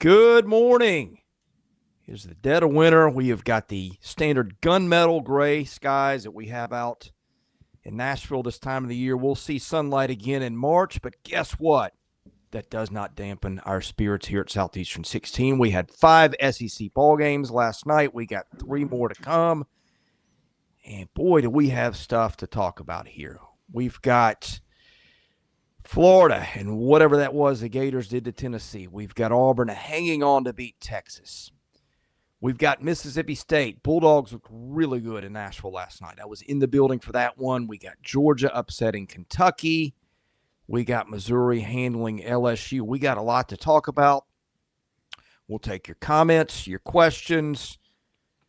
Good morning. Here's the dead of winter. We have got the standard gunmetal gray skies that we have out in Nashville this time of the year. We'll see sunlight again in March, but guess what? That does not dampen our spirits here at Southeastern 16. We had 5 SEC ball games last night. We got 3 more to come. And boy, do we have stuff to talk about here. We've got Florida and whatever that was the Gators did to Tennessee. We've got Auburn hanging on to beat Texas. We've got Mississippi State. Bulldogs looked really good in Nashville last night. I was in the building for that one. We got Georgia upsetting Kentucky. We got Missouri handling LSU. We got a lot to talk about. We'll take your comments, your questions,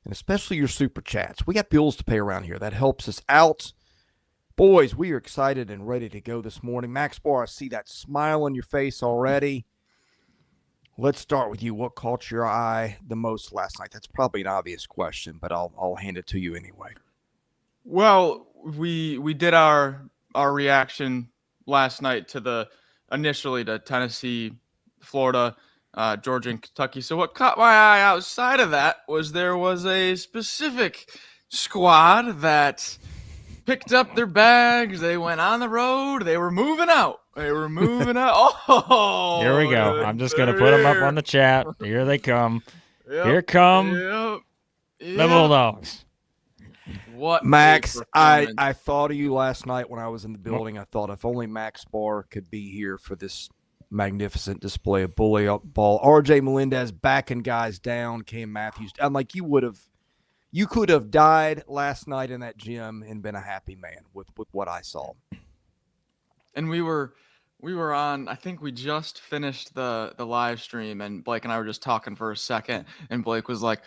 and especially your super chats. We got bills to pay around here. That helps us out. Boys, we are excited and ready to go this morning. Max Barr, I see that smile on your face already. Let's start with you. What caught your eye the most last night? That's probably an obvious question, but I'll hand it to you anyway. Well, we did our reaction last night to initially to Tennessee, Florida, Georgia, and Kentucky. So what caught my eye outside of that was there was a specific squad that picked up their bags. They went on the road. They were moving out. Oh, here we go. I'm just going to put them up on the chat. Here they come. Yep. Here come the Bulldogs. What, Max, I thought of you last night when I was in the building. I thought if only Max Barr could be here for this magnificent display of bully ball. RJ Melendez backing guys down. Cam Matthews. I'm like, you could have died last night in that gym and been a happy man with what I saw. And we were on, I think we just finished the live stream, and Blake and I were just talking for a second, and Blake was like,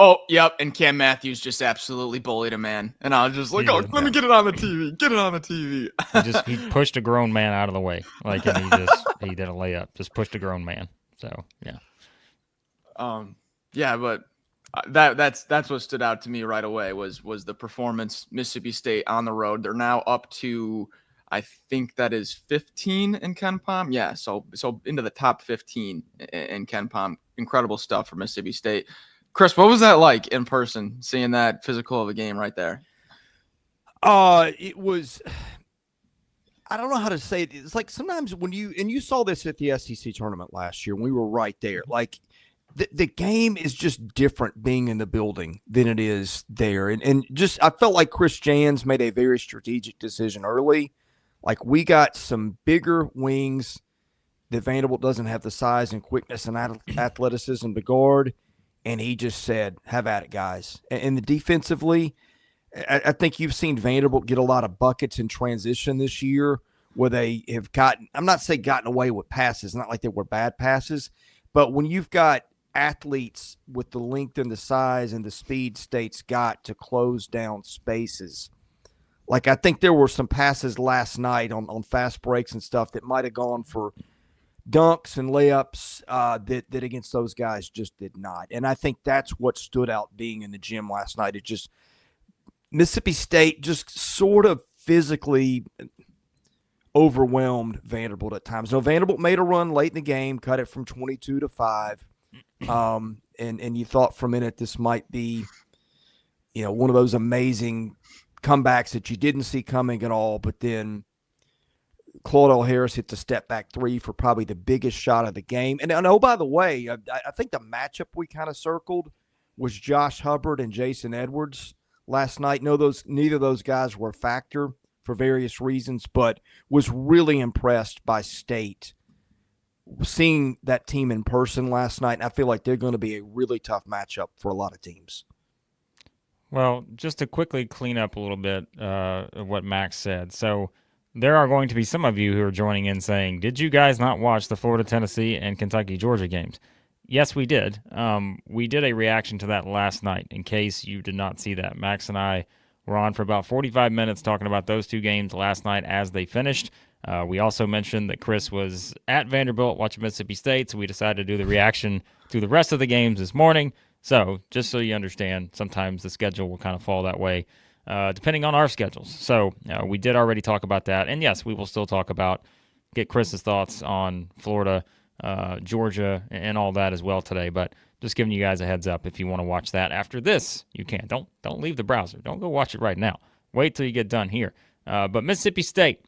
oh, yep, and Cam Matthews just absolutely bullied a man. And I was just like, let me get it on the TV. Get it on the TV. He pushed a grown man out of the way. And he did a layup. Just pushed a grown man. So, yeah. Yeah, but that's what stood out to me right away was the performance. Mississippi State on the road. They're now up to, I think that is 15 in KenPom. Yeah, so into the top 15 in KenPom. Incredible stuff for Mississippi State. Chris, what was that like in person, seeing that physical of a game right there? It was, I don't know how to say it. It's like sometimes when you saw this at the SEC tournament last year, when we were right there, like the game is just different being in the building than it is there. And just, I felt like Chris Jans made a very strategic decision early. Like we got some bigger wings that Vanderbilt doesn't have the size and quickness and athleticism to guard. And he just said, have at it, guys. And the defensively, I think you've seen Vanderbilt get a lot of buckets in transition this year where they have gotten, I'm not saying gotten away with passes, not like they were bad passes, but when you've got athletes with the length and the size and the speed State's got to close down spaces. Like I think there were some passes last night on fast breaks and stuff that might have gone for dunks and layups that against those guys just did not. And I think that's what stood out being in the gym last night. It just Mississippi State just sort of physically overwhelmed Vanderbilt at times. No, Vanderbilt made a run late in the game, cut it from 22 to 5. And you thought for a minute this might be, one of those amazing comebacks that you didn't see coming at all, but then Claudell Harris hits a step-back 3 for probably the biggest shot of the game. And oh, by the way, I think the matchup we kind of circled was Josh Hubbard and Jason Edwards last night. Neither of those guys were a factor for various reasons, but was really impressed by State. Seeing that team in person last night, and I feel like they're going to be a really tough matchup for a lot of teams. Well, just to quickly clean up a little bit of what Max said. So there are going to be some of you who are joining in saying, did you guys not watch the Florida, Tennessee, and Kentucky, Georgia games? Yes, we did. We did a reaction to that last night, in case you did not see that. Max and I were on for about 45 minutes talking about those two games last night as they finished. We also mentioned that Chris was at Vanderbilt watching Mississippi State, so we decided to do the reaction to the rest of the games this morning. So just so you understand, sometimes the schedule will kind of fall that way, depending on our schedules. So we did already talk about that. And yes, we will still talk about, get Chris's thoughts on Florida, Georgia, and all that as well today. But just giving you guys a heads up if you want to watch that after this, you can. Don't leave the browser. Don't go watch it right now. Wait till you get done here. But Mississippi State,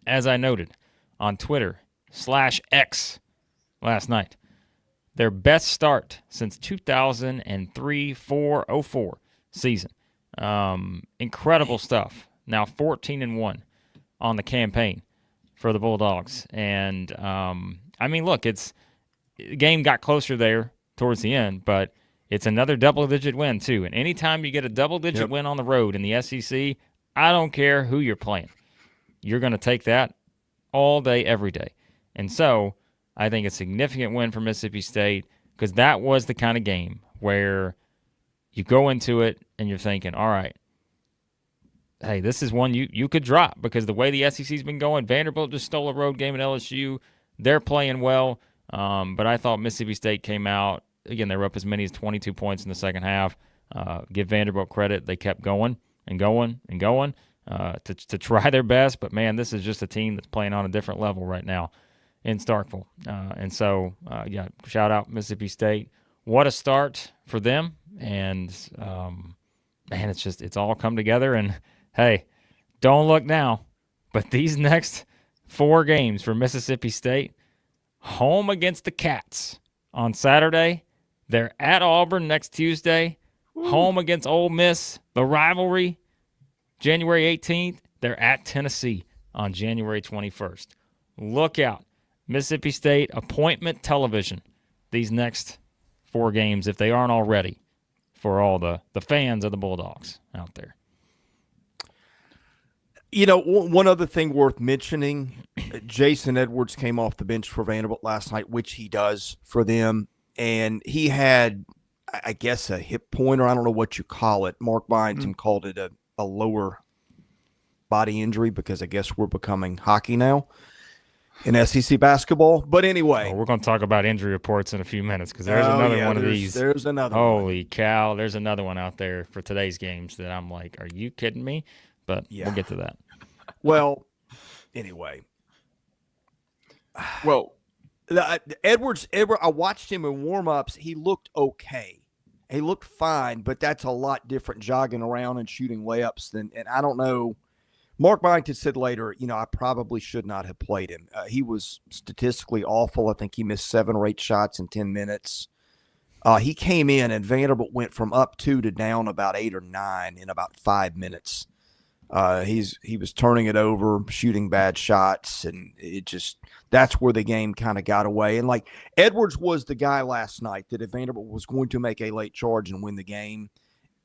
as I noted on Twitter/X last night, their best start since 2003-04 season. Incredible stuff. Now 14-1 on the campaign for the Bulldogs. And, look, the game got closer there towards the end, but it's another double-digit win, too. And anytime you get a double-digit win on the road in the SEC, I don't care who you're playing. You're going to take that all day, every day. And so I think a significant win for Mississippi State, because that was the kind of game where you go into it and you're thinking, all right, hey, this is one you could drop, because the way the SEC's been going, Vanderbilt just stole a road game at LSU. They're playing well, but I thought Mississippi State came out. Again, they were up as many as 22 points in the second half. Give Vanderbilt credit. They kept going and going and going to try their best. But, man, this is just a team that's playing on a different level right now in Starkville. And so, shout out Mississippi State. What a start for them. And, man, it's all come together. And, hey, don't look now, but these next 4 games for Mississippi State, home against the Cats on Saturday. They're at Auburn next Tuesday. Home against Ole Miss, the rivalry, January 18th. They're at Tennessee on January 21st. Look out. Mississippi State appointment television these next 4 games, if they aren't already, for all the fans of the Bulldogs out there. One other thing worth mentioning, Jason Edwards came off the bench for Vanderbilt last night, which he does for them, and he had, I guess, a hip pointer. I don't know what you call it. Mark Byington called it a lower body injury, because I guess we're becoming hockey now in SEC basketball. But anyway. We're going to talk about injury reports in a few minutes, because there's another one of these. There's another Holy cow. There's another one out there for today's games that I'm like, are you kidding me? But we'll get to that. Well, anyway. Well, Edwards, I watched him in warm-ups. He looked okay. He looked fine, but that's a lot different jogging around and shooting layups and I don't know. Mark Byington said later, I probably should not have played him. He was statistically awful. I think he missed 7 or 8 shots in 10 minutes. He came in and Vanderbilt went from up 2 to down about 8 or 9 in about 5 minutes. He was turning it over, shooting bad shots, and that's where the game kind of got away. And like Edwards was the guy last night that if Vanderbilt was going to make a late charge and win the game,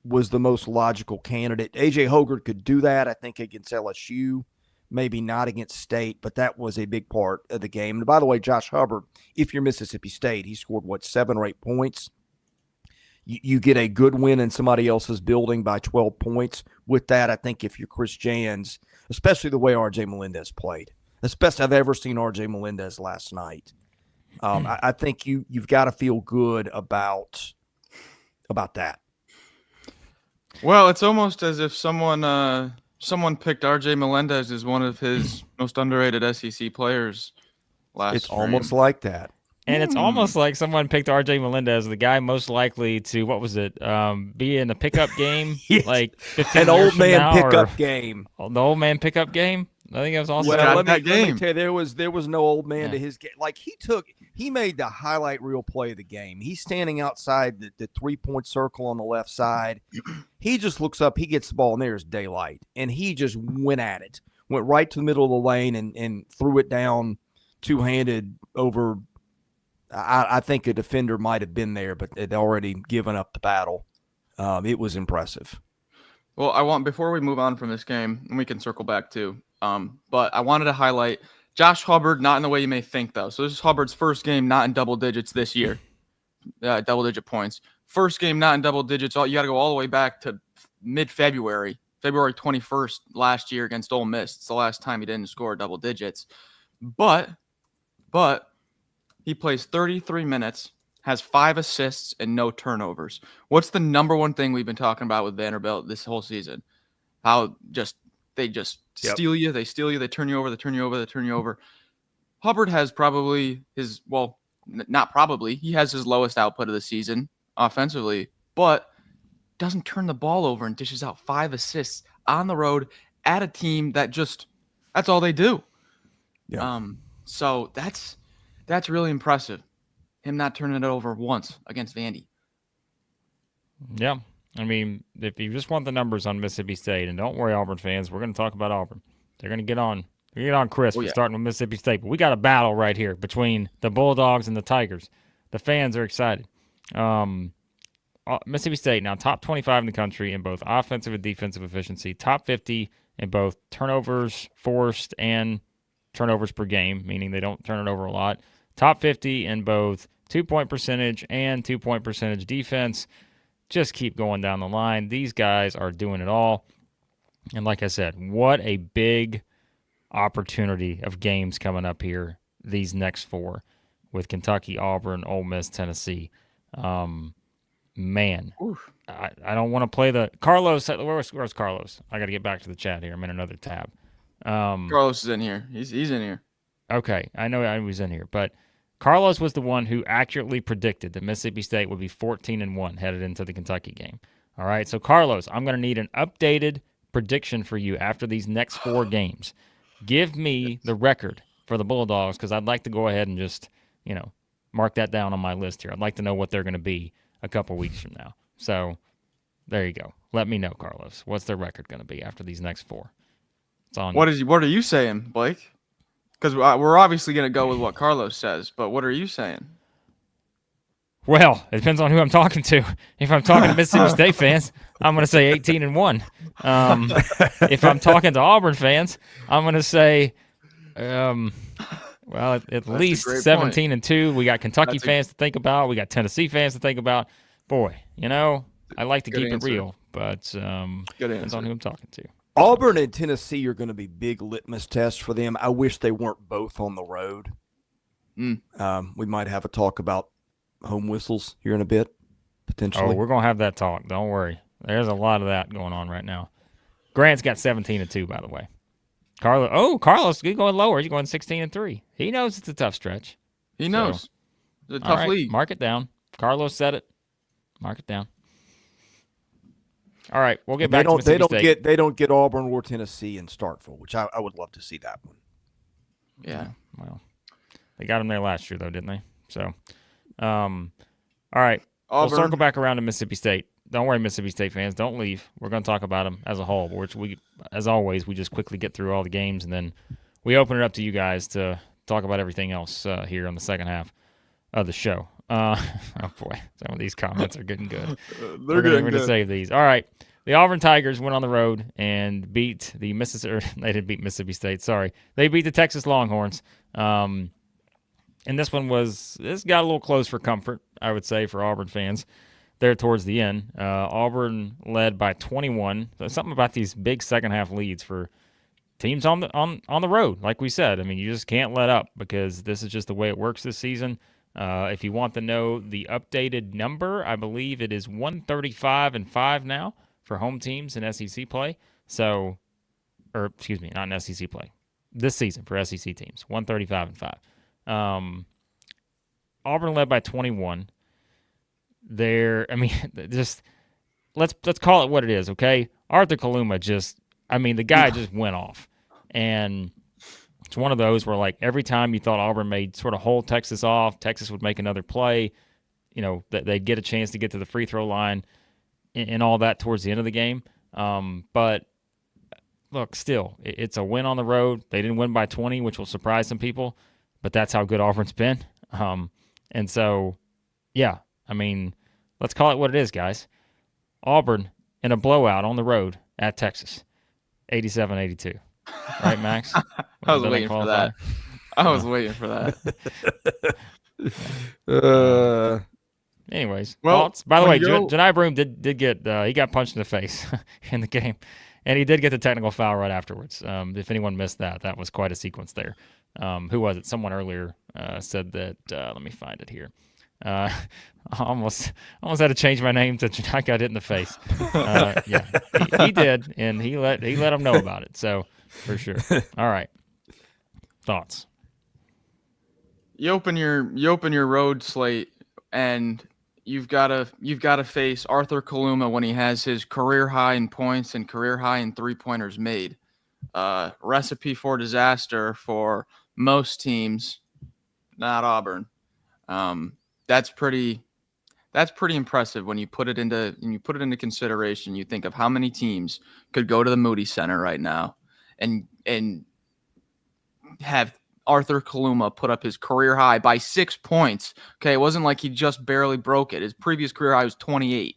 was the most logical candidate. A.J. Hoggard could do that, I think, against LSU, maybe not against State, but that was a big part of the game. And by the way, Josh Hubbard, if you're Mississippi State, he scored, 7 or 8 points. You get a good win in somebody else's building by 12 points. With that, I think if you're Chris Jans, especially the way R.J. Melendez played, the best I've ever seen R.J. Melendez last night, I think you've got to feel good about that. Well, it's almost as if someone picked R.J. Melendez as one of his most underrated SEC players last It's stream. almost like that. And it's almost like someone picked R.J. Melendez, the guy most likely to, be in a pickup game, Yes. like 15 An old years from man now, pickup game. The old man pickup game? I think it was also. Well, let that me game. tell you, there was no old man to his game. Like he made the highlight reel play of the game. He's standing outside the 3-point circle on the left side. He just looks up, he gets the ball, and there's daylight. And he just went at it. Went right to the middle of the lane and threw it down two-handed over. I think a defender might have been there, but they'd already given up the battle. It was impressive. Well, before we move on from this game, and we can circle back too, but I wanted to highlight Josh Hubbard, not in the way you may think, though. So this is Hubbard's first game not in double digits this year, double-digit points. First game not in double digits. You got to go all the way back to mid-February, February 21st last year against Ole Miss. It's the last time he didn't score double digits. But he plays 33 minutes, has 5 assists, and no turnovers. What's the number one thing we've been talking about with Vanderbilt this whole season? How they steal you, they steal you, they turn you over, they turn you over, they turn you over. Hubbard has probably not probably, he has his lowest output of the season offensively, but doesn't turn the ball over and dishes out 5 assists on the road at a team that's all they do. Yeah. So that's really impressive. Him not turning it over once against Vandy. Yeah. I mean, if you just want the numbers on Mississippi State, and don't worry, Auburn fans, we're going to talk about Auburn. They're going to get on. We get on Chris for starting with Mississippi State, but we got a battle right here between the Bulldogs and the Tigers. The fans are excited. Mississippi State now top 25 in the country in both offensive and defensive efficiency, top 50 in both turnovers forced and turnovers per game, meaning they don't turn it over a lot. Top 50 in both 2-point percentage and 2-point percentage defense. Just keep going down the line. These guys are doing it all. And like I said, what a big opportunity of games coming up here, these next 4, with Kentucky, Auburn, Ole Miss, Tennessee. Man, I don't want to play the Carlos. Where's Carlos? I got to get back to the chat here. I'm in another tab. Carlos is in here. He's in here. Okay, I know I was in here, but Carlos was the one who accurately predicted that Mississippi State would be 14-1 headed into the Kentucky game. All right, so Carlos, I'm going to need an updated prediction for you after these next 4 games. Give me the record for the Bulldogs, because I'd like to go ahead and just, mark that down on my list here. I'd like to know what they're going to be a couple weeks from now. So there you go. Let me know, Carlos. What's their record going to be after these next 4? It's on. What are you saying, Blake? Because we're obviously going to go with what Carlos says, but what are you saying? Well, it depends on who I'm talking to. If I'm talking to Mississippi State fans, I'm going to say 18-1. If I'm talking to Auburn fans, I'm going to say, at least 17-2. We got Kentucky fans to think about. We got Tennessee fans to think about. Boy, I like to keep it real, but depends on who I'm talking to. Auburn and Tennessee are going to be big litmus tests for them. I wish they weren't both on the road. We might have a talk about home whistles here in a bit, potentially. Oh, we're going to have that talk. Don't worry. There's a lot of that going on right now. Grant's got 17-2, by the way. Carlos, you're going lower. You're going 16-3. He knows it's a tough stretch. He knows. It's a tough league. Mark it down. Carlos said it. Mark it down. All right, we'll get back to Mississippi State. They don't get Auburn or Tennessee in Starkville, which I would love to see that one. Yeah. Well, they got them there last year, though, didn't they? So, all right. Auburn. We'll circle back around to Mississippi State. Don't worry, Mississippi State fans. Don't leave. We're going to talk about them as a whole, which as always, we just quickly get through all the games, and then we open it up to you guys to talk about everything else here on the second half of the show. Oh, boy. Some of these comments are getting good. We're going to save these. All right. The Auburn Tigers went on the road and beat the Mississippi – they didn't beat Mississippi State. Sorry. They beat the Texas Longhorns. And this got a little close for comfort, I would say, for Auburn fans there towards the end. Auburn led by 21. So something about these big second-half leads for teams on the road, like we said. I mean, you just can't let up because this is just the way it works this season. If you want to know the updated number, I believe it is 135-5 now for home teams in SEC play. So, not in SEC play. This season for SEC teams, 135-5. Auburn led by 21. Let's call it what it is, okay? Arthur Kaluma the guy just went off. And it's one of those where, like, every time you thought Auburn made sort of hold Texas off, Texas would make another play, that they'd get a chance to get to the free throw line and all that towards the end of the game. But, look, still, it's a win on the road. They didn't win by 20, which will surprise some people, but that's how good Auburn's been. And so, yeah, let's call it what it is, guys. Auburn in a blowout on the road at Texas, 87-82. Right, Max? I was waiting for that. Anyways, thoughts? By the way, Johni Broome did get he got punched in the face in the game, and he did get the technical foul right afterwards. If anyone missed that was quite a sequence there. Who was it? Someone earlier said that. Let me find it here. I almost had to change my name to Johni got hit in the face. Yeah, he did, and he let him know about it. So for sure. All right, thoughts. you open your road slate, and you've got to face Arthur Kaluma when he has his career high in points and career high in 3-pointers made. Recipe for disaster for most teams, not Auburn. That's pretty impressive when you put it into consideration. You think of how many teams could go to the Moody Center right now and have Arthur Kaluma put up his career high by 6 points. Okay, it wasn't like he just barely broke it. His previous career high was 28.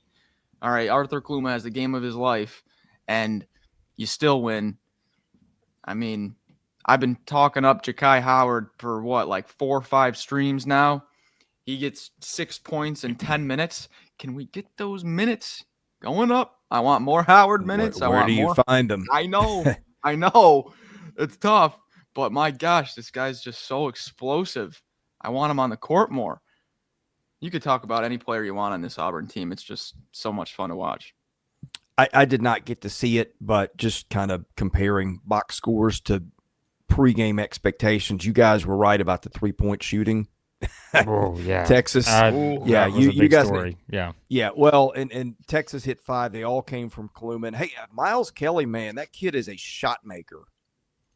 All right, Arthur Kaluma has the game of his life, and you still win. I mean, I've been talking up Ja'Kai Howard for like 4 or 5 streams now. He gets 6 points in 10 minutes. Can we get those minutes going up? I want more Howard minutes. Where do you find them? I know. It's tough. But my gosh, this guy's just so explosive. I want him on the court more. You could talk about any player you want on this Auburn team. It's just so much fun to watch. I did not get to see it, but just kind of comparing box scores to pregame expectations, you guys were right about the 3-point shooting. Oh, yeah. Texas. Yeah, you guys. Story. Yeah. Yeah. Well, and Texas hit 5. They all came from Kaluma. And hey, Miles Kelly, man, that kid is a shot maker.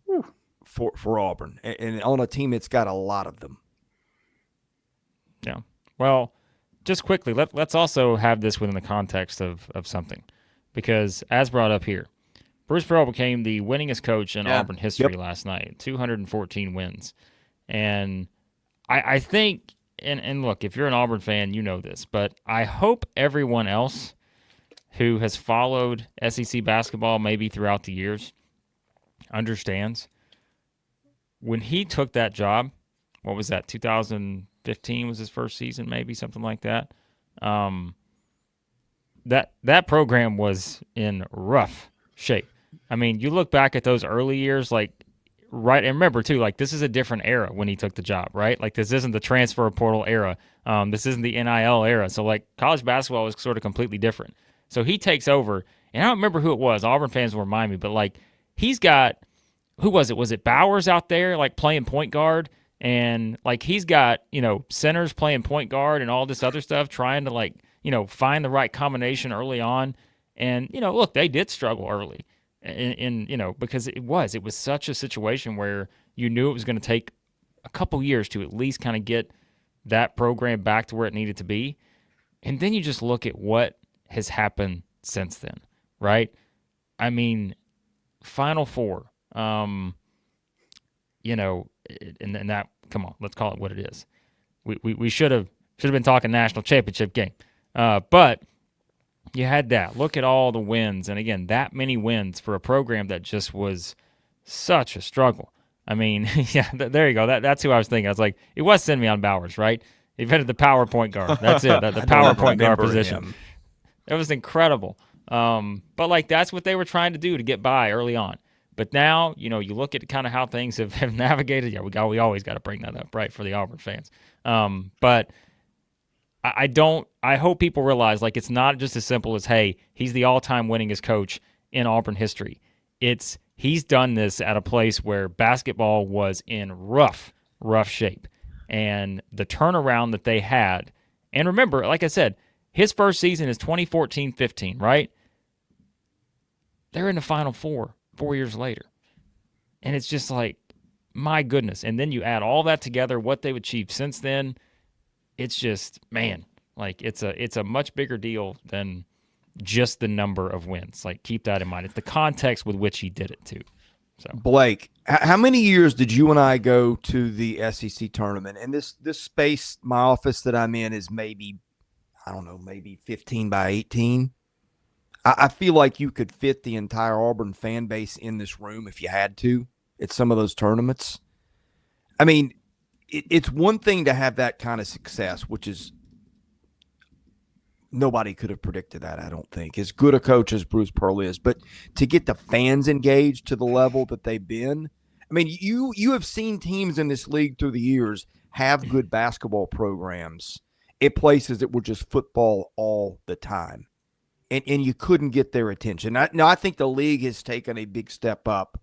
Whew. For Auburn, and on a team that's got a lot of them. Yeah. Well, just quickly, let's also have this within the context of something, because as brought up here, Bruce Pearl became the winningest coach in Auburn history last night, 214 wins. And I think, and look, if you're an Auburn fan, you know this, but I hope everyone else who has followed SEC basketball maybe throughout the years understands when he took that job. What was that? 2015 was his first season, maybe something like that. That program was in rough shape. I mean, you look back at those early years, like, right, and remember too, like, this is a different era when he took the job, right? Like, this isn't the transfer portal era. This isn't the NIL era. So, like, college basketball was sort of completely different. So he takes over, and I don't remember who it was. Auburn fans will remind me, but like, he's got. Who was it? Was it Bowers out there, like, playing point guard? And, like, he's got, centers playing point guard and all this other stuff, trying to, like, find the right combination early on. And, look, they did struggle early. And because it was such a situation where you knew it was going to take a couple years to at least kind of get that program back to where it needed to be. And then you just look at what has happened since then, right? I mean, Final Four. And that, come on, let's call it what it is. We should have been talking national championship game. But you had that. Look at all the wins. And again, that many wins for a program that just was such a struggle. I mean, yeah, there you go. That's who I was thinking. I was like, it was Simeon Bowers, right? He invented the power point guard. That's it. The power point guard position. Him. It was incredible. But like, that's what they were trying to do to get by early on. But now, you look at kind of how things have navigated. Yeah, we always got to bring that up, right, for the Auburn fans. But I hope people realize, like, it's not just as simple as, hey, he's the all-time winningest coach in Auburn history. He's done this at a place where basketball was in rough shape. And the turnaround that they had, and remember, like I said, his first season is 2014-15, right? They're in the Final Four 4 years later. And it's just like, my goodness. And then you add all that together, what they've achieved since then, it's just, man, like, it's a much bigger deal than just the number of wins. Like, keep that in mind. It's the context with which he did it too. So, Blake, how many years did you and I go to the SEC tournament? And this space, my office that I'm in, is maybe 15 by 18. I feel like you could fit the entire Auburn fan base in this room if you had to at some of those tournaments. I mean, it's one thing to have that kind of success, which is nobody could have predicted that, I don't think, as good a coach as Bruce Pearl is. But to get the fans engaged to the level that they've been, I mean, you have seen teams in this league through the years have good basketball programs at places that were just football all the time. And you couldn't get their attention. I think the league has taken a big step up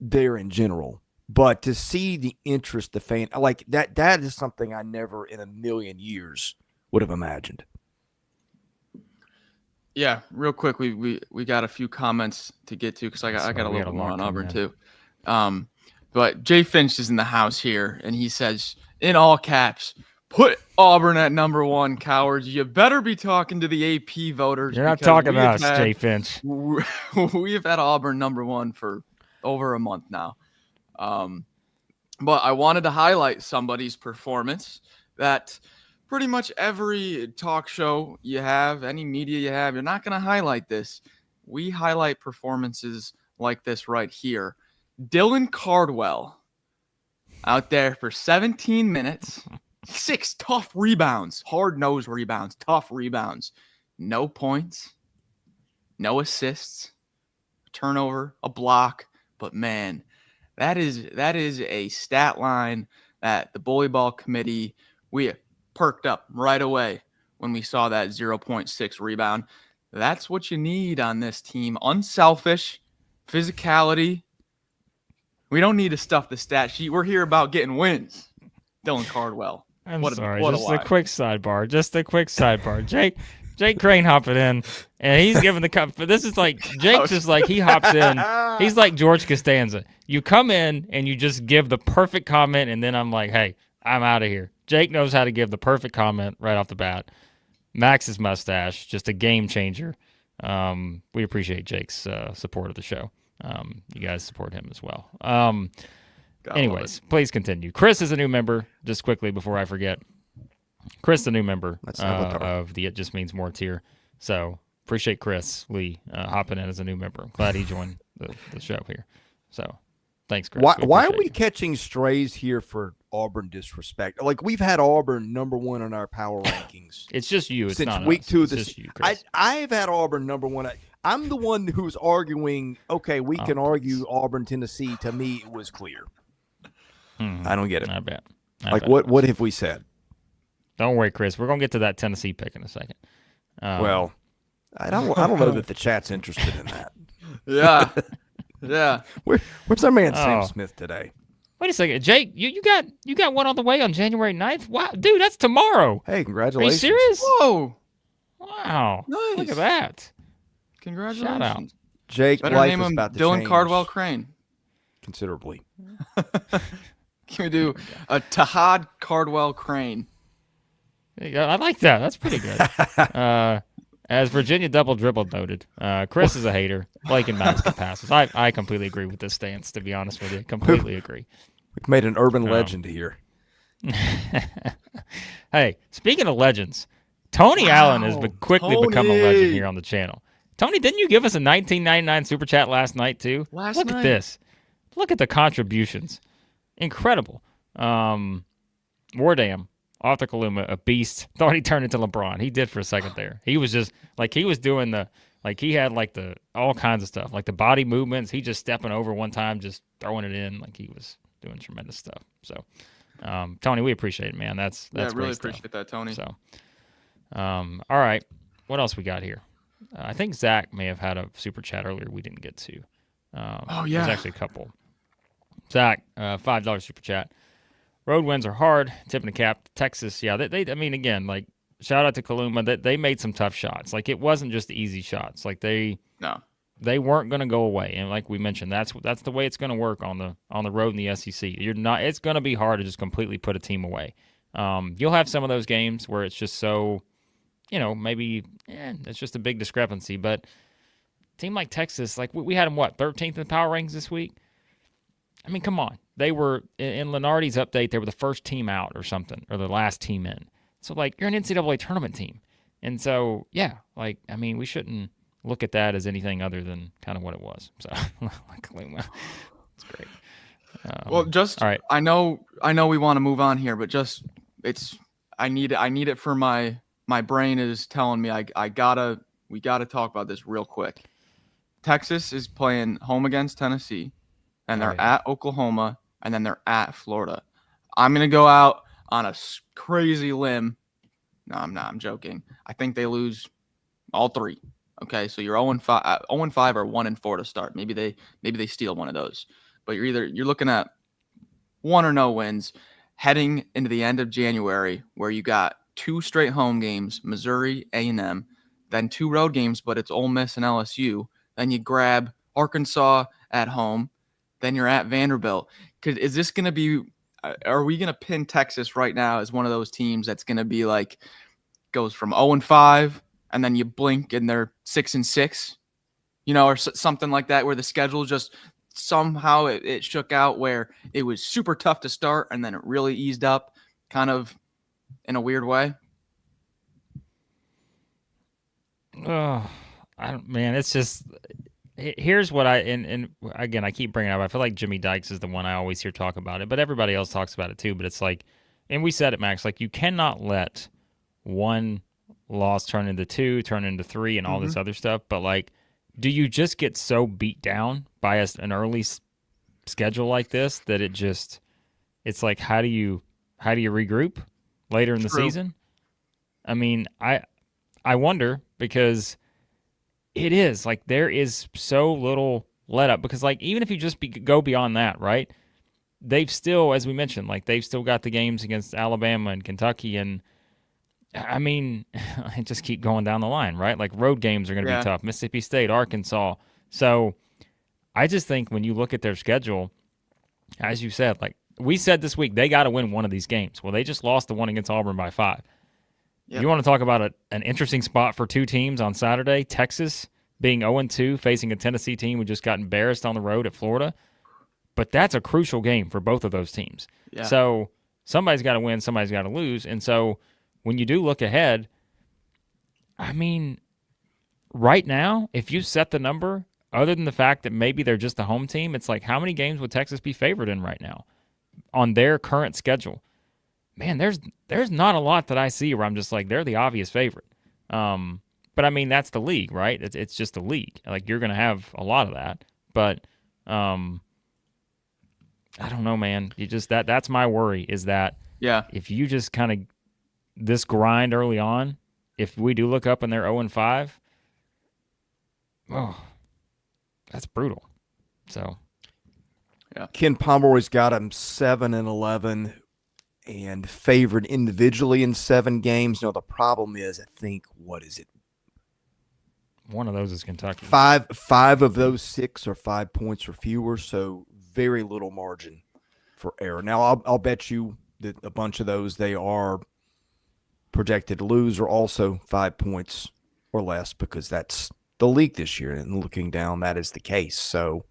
there in general. But to see the interest, the fan, like that is something I never in a million years would have imagined. Yeah, real quick, we got a few comments to get to because I got a little bit more on Auburn too. But Jay Finch is in the house here, and he says in all caps, "Put Auburn at number 1, cowards. You better be talking to the AP voters." You're not talking to us, Jay Finch. We have had Auburn number 1 for over a month now. But I wanted to highlight somebody's performance that pretty much every talk show you have, any media you have, you're not going to highlight this. We highlight performances like this right here. Dylan Cardwell out there for 17 minutes, 6 tough rebounds, hard-nosed rebounds, tough rebounds, no points, no assists, a turnover, a block, but man, that is a stat line that the Bully Ball Committee, we perked up right away when we saw that 0.6 rebound. That's what you need on this team. Unselfish, physicality. We don't need to stuff the stat sheet. We're here about getting wins. Dylan Cardwell. I'm sorry. Just a quick sidebar. Jake Crane hopping in, and he's giving the cup. But this is like Jake's just like he hops in. He's like George Costanza. You come in and you just give the perfect comment, and then I'm like, hey, I'm out of here. Jake knows how to give the perfect comment right off the bat. Max's mustache, just a game changer. We appreciate Jake's support of the show. You guys support him as well. Anyways, please continue. Chris is a new member. Just quickly before I forget, Chris, a new member of the It Just Means More tier. So appreciate Chris Lee hopping in as a new member. I'm glad he joined the show here. So thanks, Chris. Why are we catching strays here for Auburn disrespect? Like, we've had Auburn number 1 on our power rankings. It's just you. It's since not week us. 2 of this. Just you, Chris. I've had Auburn number 1. I'm the one who's arguing. Okay, we can argue Auburn, Tennessee. To me, it was clear. I don't get it. I bet. What have we said? Don't worry, Chris. We're gonna get to that Tennessee pick in a second. Well, I don't know that the chat's interested in that. Yeah. Where's our man Sam Smith today? Wait a second, Jake. You got one on the way on January 9th? Wow, dude, that's tomorrow. Hey, congratulations! Are you serious? Whoa! Wow! Nice. Look at that! Congratulations! Shout out, Jake. Better life name is him about to Dylan change Cardwell Crane. Considerably. Can we do a Tahaad Cardwell Crane? I like that. That's pretty good. As Virginia double dribble noted, Chris is a hater. Blake and Max can passes. I completely agree with this stance, to be honest with you. Completely agree. We've made an urban legend here. Hey, speaking of legends, Tony Allen has quickly become a legend here on the channel. Tony, didn't you give us a 1999 super chat last night too? Look at this. Look at the contributions. Incredible. Wardam, Arthur Kaluma, a beast. Thought he turned into LeBron. He did for a second there. He was just like he was doing he had the all kinds of stuff, like the body movements. He just stepping over one time, just throwing it in, like he was doing tremendous stuff. So, Tony, we appreciate it, man. That's really stuff. Appreciate that, Tony. So, all right, what else we got here? I think Zach may have had a super chat earlier we didn't get to. There's actually a couple. Zach, $5 super chat. Road wins are hard. Tipping the cap to Texas. Yeah, they I mean, again, shout out to Kaluma. They made some tough shots. It wasn't just easy shots. They weren't going to go away. And like we mentioned, that's the way it's going to work on the road in the SEC. It's going to be hard to just completely put a team away. You'll have some of those games where it's just so, maybe it's just a big discrepancy. But a team like Texas, we had them 13th in the power rankings this week. I mean, come on. They were, in Lenardi's update, they were the first team out or something, or the last team in. So, you're an NCAA tournament team. And so, we shouldn't look at that as anything other than kind of what it was. So, it's great. Well, just, all right. I know we want to move on here, but I need it for my brain is telling me we gotta talk about this real quick. Texas is playing home against Tennessee. And they're at Oklahoma, and then they're at Florida. I'm going to go out on a crazy limb. No, I'm not. I'm joking. I think they lose all 3. Okay, so you're 0-5 or 1-4 to start. Maybe they steal one of those. But you're looking at 1 or no wins heading into the end of January, where you got 2 straight home games, Missouri, A&M, then 2 road games, but it's Ole Miss and LSU. Then you grab Arkansas at home. Then you're at Vanderbilt. Is this going to be – are we going to pin Texas right now as one of those teams that's going to be like goes from 0-5 and then you blink and they're 6-6, or something like that, where the schedule just somehow it shook out where it was super tough to start and then it really eased up kind of in a weird way? Oh, it's just – here's what and again, I keep bringing it up. I feel like Jimmy Dykes is the one I always hear talk about it, but everybody else talks about it too. But it's like, and we said it, Max, like you cannot let one loss turn into 2, turn into 3, and all this other stuff. But like, do you just get so beat down by an early schedule like this that it's like, how do you regroup later in the season? I mean, I wonder, because it is like there is so little let up, because like even if you just go beyond that, right? They've still, as we mentioned, like they've still got the games against Alabama and Kentucky, and I mean, I just keep going down the line, right? Like road games are going to be tough. Mississippi State, Arkansas. So I just think when you look at their schedule, as you said, like we said this week, they got to win one of these games. Well, they just lost the one against Auburn by 5. Yep. You want to talk about an interesting spot for 2 teams on Saturday? Texas being 0-2, facing a Tennessee team who just got embarrassed on the road at Florida. But that's a crucial game for both of those teams. Yeah. So somebody's got to win, somebody's got to lose. And so when you do look ahead, I mean, right now, if you set the number, other than the fact that maybe they're just a home team, it's like, how many games would Texas be favored in right now on their current schedule? Man, there's not a lot that I see where I'm just like, they're the obvious favorite. But I mean, that's the league, right? It's just the league. Like you're going to have a lot of that. But I don't know, man. You just that's my worry, is that if you just kind of this grind early on, if we do look up and they're 0-5, that's brutal. So Ken Pomeroy's got him 7-11. And favored individually in 7 games. The problem is, I think, what is it? One of those is Kentucky. 5 of those 6 are 5 points or fewer, so very little margin for error. Now, I'll bet you that a bunch of those they are projected to lose are also 5 points or less, because that's the league this year. And looking down, that is the case. So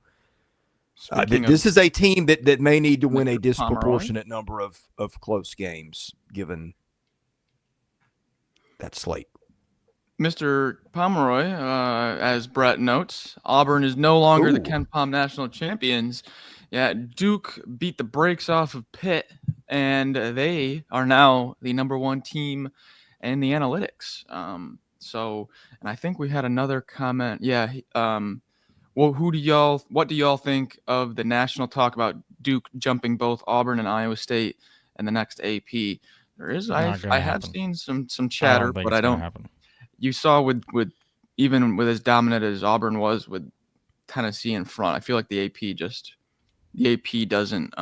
this is a team that may need to win a disproportionate number of close games, given that slate. Mr. Pomeroy, as Brett notes, Auburn is no longer the Ken Pom national champions. Yeah, Duke beat the brakes off of Pitt, and they are now the number 1 team in the analytics. And I think we had another comment. Yeah. Well, what do y'all think of the national talk about Duke jumping both Auburn and Iowa State in the next AP? There is, I have seen some chatter, but I don't. You saw with even with as dominant as Auburn was with Tennessee in front, I feel like the AP doesn't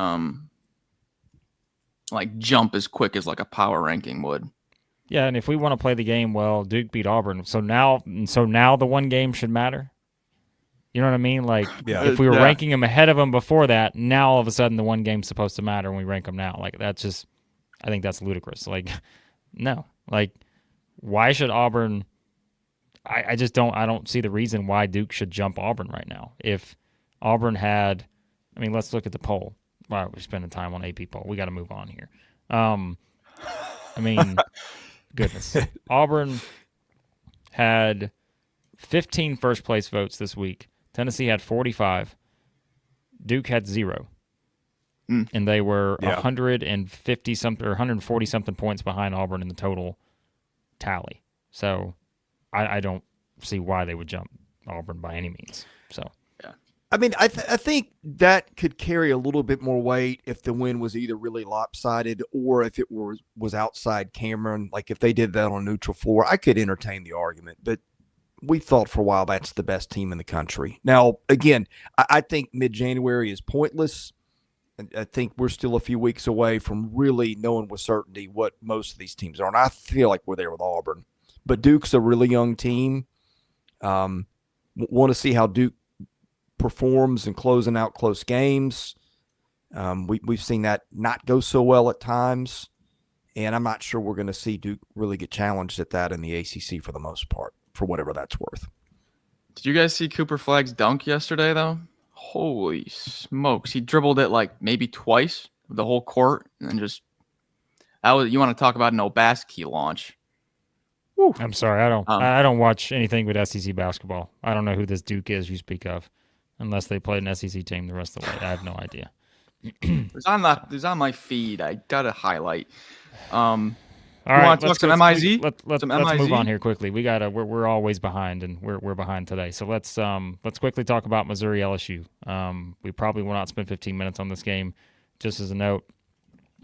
like jump as quick as like a power ranking would. Yeah, and if we want to play the game well, Duke beat Auburn, so now the one game should matter. You know what I mean? Like, if we were ranking them ahead of them before that, now all of a sudden the one game's supposed to matter when we rank them now. Like, that's just, I think that's ludicrous. Like, no. Like, why should Auburn, I don't see the reason why Duke should jump Auburn right now. If Auburn had, I mean, let's look at the poll. Wow, we're spending time on AP poll. We got to move on here. I mean, goodness. Auburn had 15 first-place votes this week. Tennessee had 45. Duke had 0. And they were 150-something or 140-something points behind Auburn in the total tally. So I don't see why they would jump Auburn by any means. So I mean, I think that could carry a little bit more weight if the win was either really lopsided or if it was outside Cameron. Like if they did that on neutral floor, I could entertain the argument. But we thought for a while that's the best team in the country. Now, again, I think mid-January is pointless. I think we're still a few weeks away from really knowing with certainty what most of these teams are. And I feel like we're there with Auburn. But Duke's a really young team. Want to see how Duke performs in closing out close games. We've seen that not go so well at times. And I'm not sure we're going to see Duke really get challenged at that in the ACC for the most part, for whatever that's worth. Did you guys see Cooper Flagg's dunk yesterday, though? Holy smokes. He dribbled it like maybe twice, the whole court, and just – you want to talk about an Obaski launch. Woo. I'm sorry. I don't watch anything but SEC basketball. I don't know who this Duke is you speak of, unless they played an SEC team the rest of the way. I have no idea. It's on my feed. I got a highlight. All right, let's some MIZ. Let's move on here quickly. We're always behind, and we're behind today. So let's quickly talk about Missouri LSU. We probably will not spend 15 minutes on this game. Just as a note,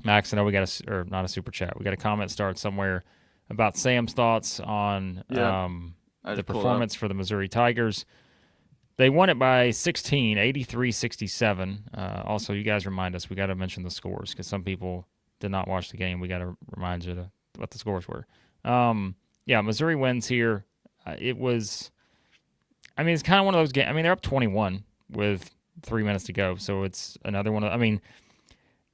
Max, I know we got not a super chat. We got a comment start somewhere about Sam's thoughts on the performance for the Missouri Tigers. They won it by 16, 83-67. Also, you guys remind us, we got to mention the scores because some people did not watch the game. We got to remind you what the scores were. Missouri wins here. It's kind of one of those games. I mean, they're up 21 with 3 minutes to go, so it's another one.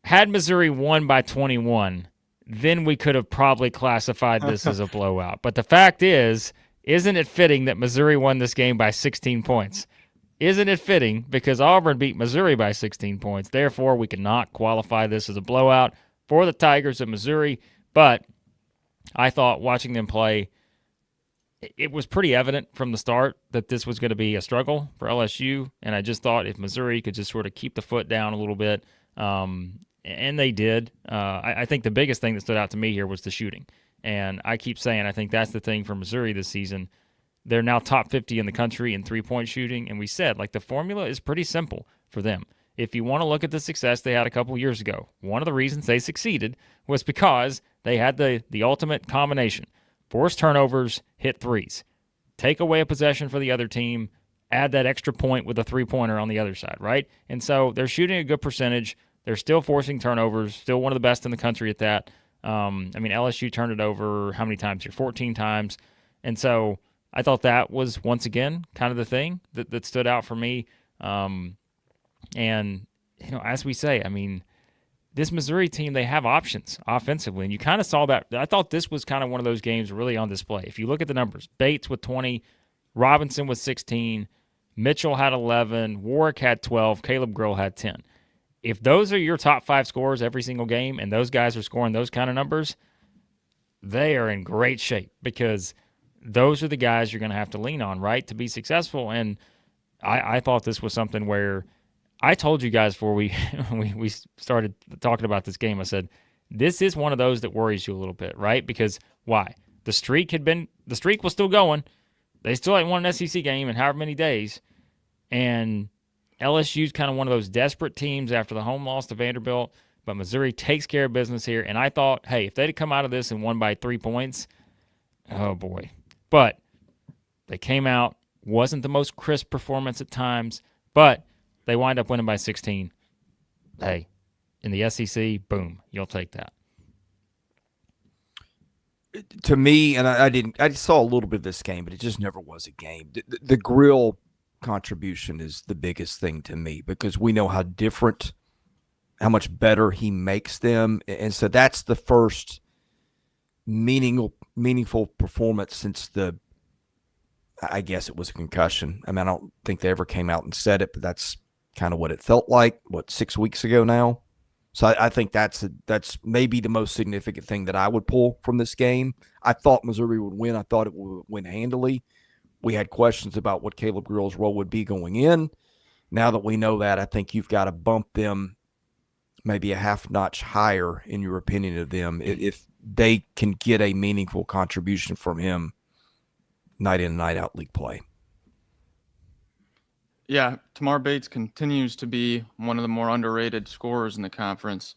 Had Missouri won by 21, then we could have probably classified this as a blowout. But the fact is, isn't it fitting that Missouri won this game by 16 points? Isn't it fitting because Auburn beat Missouri by 16 points? Therefore, we cannot qualify this as a blowout for the Tigers of Missouri. But I thought watching them play, it was pretty evident from the start that this was going to be a struggle for LSU. And I just thought if Missouri could just sort of keep the foot down a little bit, and they did. I think the biggest thing that stood out to me here was the shooting. And I keep saying I think that's the thing for Missouri this season. They're now top 50 in the country in three-point shooting. And we said, the formula is pretty simple for them. If you want to look at the success they had a couple years ago, one of the reasons they succeeded was because they had the ultimate combination. Force turnovers, hit threes. Take away a possession for the other team, add that extra point with a three-pointer on the other side, right? And so they're shooting a good percentage. They're still forcing turnovers, still one of the best in the country at that. LSU turned it over how many times here? 14 times. And so I thought that was, once again, kind of the thing that stood out for me. As we say, this Missouri team, they have options offensively. And you kind of saw that. I thought this was kind of one of those games really on display. If you look at the numbers, Bates with 20, Robinson with 16, Mitchell had 11, Warwick had 12, Caleb Grill had 10. If those are your top 5 scorers every single game and those guys are scoring those kind of numbers, they are in great shape because those are the guys you're going to have to lean on, right, to be successful. And I thought this was something where I told you guys before we started talking about this game, I said, this is one of those that worries you a little bit, right? Because why? The streak was still going. They still hadn't won an SEC game in however many days. And LSU's kind of one of those desperate teams after the home loss to Vanderbilt, but Missouri takes care of business here. And I thought, hey, if they'd have come out of this and won by 3 points, oh boy. But they came out, wasn't the most crisp performance at times, but they wind up winning by 16. Hey, in the SEC, boom, you'll take that. To me, and I saw a little bit of this game, but it just never was a game. The Grill contribution is the biggest thing to me because we know how much better he makes them. And so that's the first meaningful performance since I guess it was a concussion. I don't think they ever came out and said it, but that's kind of what it felt like, 6 weeks ago now. So I think that's maybe the most significant thing that I would pull from this game. I thought Missouri would win. I thought it would win handily. We had questions about what Caleb Grill's role would be going in. Now that we know that, I think you've got to bump them maybe a half notch higher in your opinion of them if they can get a meaningful contribution from him night in, night out league play. Yeah, Tamar Bates continues to be one of the more underrated scorers in the conference.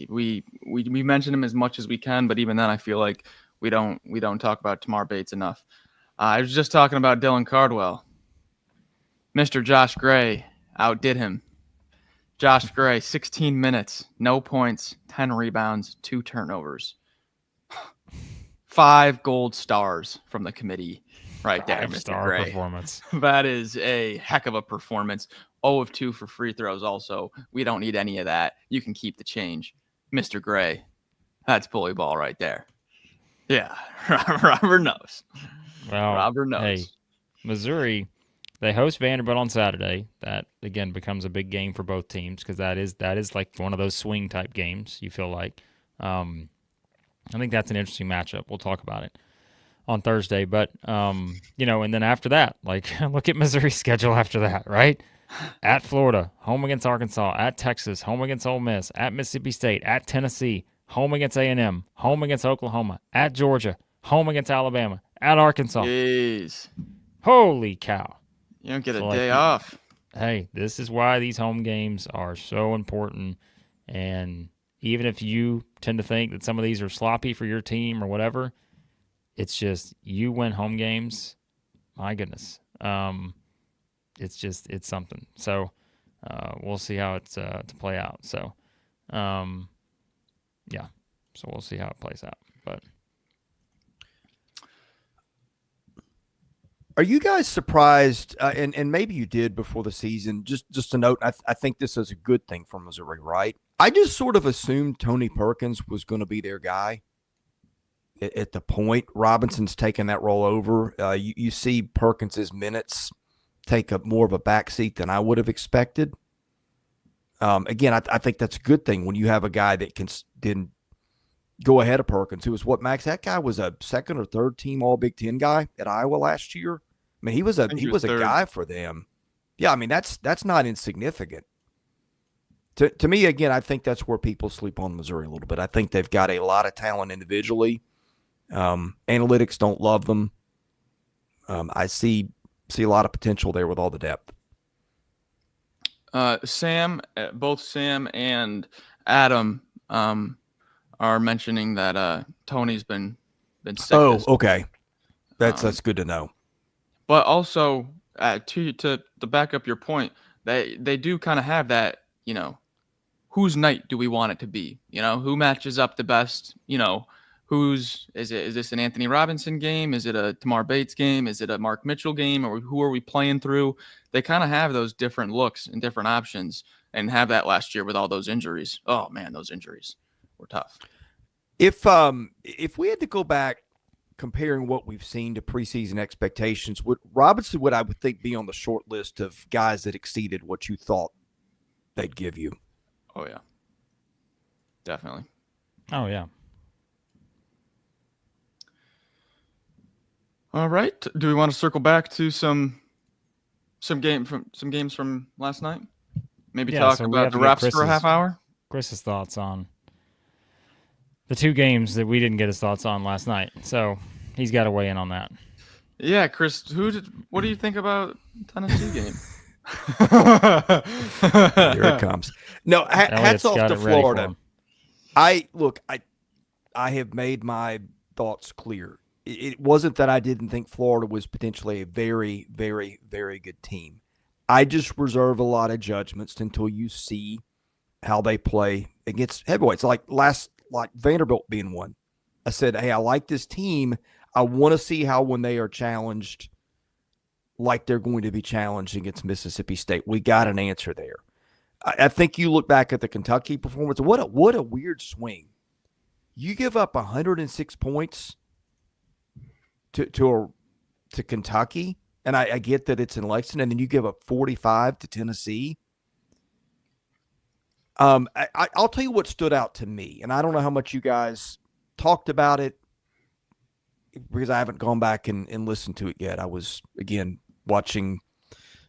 We mention him as much as we can, but even then, I feel like we don't talk about Tamar Bates enough. I was just talking about Dylan Cardwell. Mr. Josh Gray outdid him. Josh Gray, 16 minutes, no points, 10 rebounds, 2 turnovers. 5 gold stars from the committee right there, Mr. Five-star Gray. performance. That is a heck of a performance. 0 of 2 for free throws also. We don't need any of that. You can keep the change. Mr. Gray, that's bully ball right there. Yeah, Robert knows. Well, Robert knows. Hey, Missouri, they host Vanderbilt on Saturday. That, again, becomes a big game for both teams because that is like one of those swing-type games, you feel like. I think that's an interesting matchup. We'll talk about it on Thursday. But, and then after that, like, look at Missouri's schedule after that, right? At Florida, home against Arkansas, at Texas, home against Ole Miss, at Mississippi State, at Tennessee, home against A&M, home against Oklahoma, at Georgia, home against Alabama, at Arkansas. Jeez. Holy cow. You don't get a day off. Hey, this is why these home games are so important. And even if you tend to think that some of these are sloppy for your team or whatever, it's just you win home games. My goodness. It's something. So we'll see how it's to play out. So, yeah. So we'll see how it plays out. But are you guys surprised? And maybe you did before the season. Just a note. I think this is a good thing for Missouri, right? I just sort of assumed Tony Perkins was going to be their guy. At the point Robinson's taken that role over, you see Perkins's minutes take up more of a backseat than I would have expected. Again, I think that's a good thing when you have a guy that didn't go ahead of Perkins, who was what, Max? That guy was a second or third team All Big Ten guy at Iowa last year. I mean, he was a guy for them. Yeah, I mean that's not insignificant. To me, again, I think that's where people sleep on Missouri a little bit. I think they've got a lot of talent individually. Analytics don't love them. I see a lot of potential there with all the depth. Both Sam and Adam are mentioning that Tony's been sick. Oh, okay. That's good to know. But also, to back up your point, they do kind of have that, whose night do we want it to be? Who matches up the best? Is this an Anthony Robinson game? Is it a Tamar Bates game? Is it a Mark Mitchell game? Or who are we playing through? They kind of have those different looks and different options, and have that last year with all those injuries. Oh man, those injuries were tough. If we had to go back comparing what we've seen to preseason expectations, would Robinson I would think be on the short list of guys that exceeded what you thought they'd give you? Oh yeah, definitely. Oh yeah. All right. Do we want to circle back to some games from last night? Maybe talk about the Raps for a half hour. Chris's thoughts on the two games that we didn't get his thoughts on last night. So he's got to weigh in on that. Yeah, Chris. What do you think about Tennessee game? Here it comes. No, hats off to Florida. I have made my thoughts clear. It wasn't that I didn't think Florida was potentially a very, very, very good team. I just reserve a lot of judgments until you see how they play against heavyweights. Like Vanderbilt being one. I said, hey, I like this team. I want to see how when they are challenged like they're going to be challenged against Mississippi State. We got an answer there. I think you look back at the Kentucky performance. What a weird swing. You give up 106 points to Kentucky, and I get that it's in Lexington, and then you give up 45 to Tennessee. I'll tell you what stood out to me, and I don't know how much you guys talked about it because I haven't gone back and listened to it yet. I was, again, watching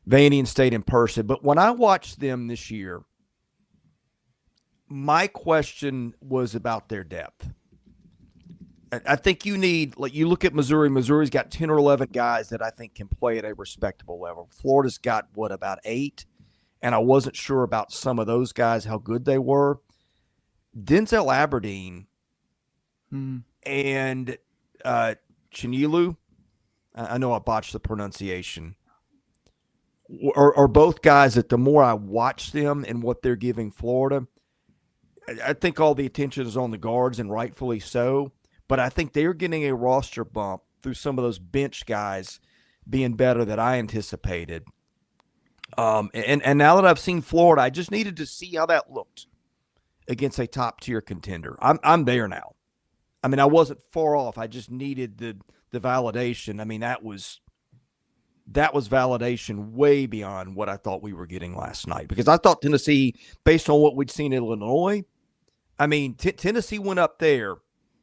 Vandy and State in person. But when I watched them this year, my question was about their depth. I think you need, like, you look at Missouri. Missouri's got 10 or 11 guys that I think can play at a respectable level. Florida's got, about 8? And I wasn't sure about some of those guys, how good they were. Denzel Aberdeen and Chinilu, I know I botched the pronunciation. are both guys that the more I watch them and what they're giving Florida, I think all the attention is on the guards, and rightfully so. But I think they're getting a roster bump through some of those bench guys being better than I anticipated. And now that I've seen Florida, I just needed to see how that looked against a top-tier contender. I'm there now. I mean, I wasn't far off. I just needed the validation. I mean, that was validation way beyond what I thought we were getting last night, because I thought Tennessee, based on what we'd seen in Illinois, I mean, Tennessee went up there,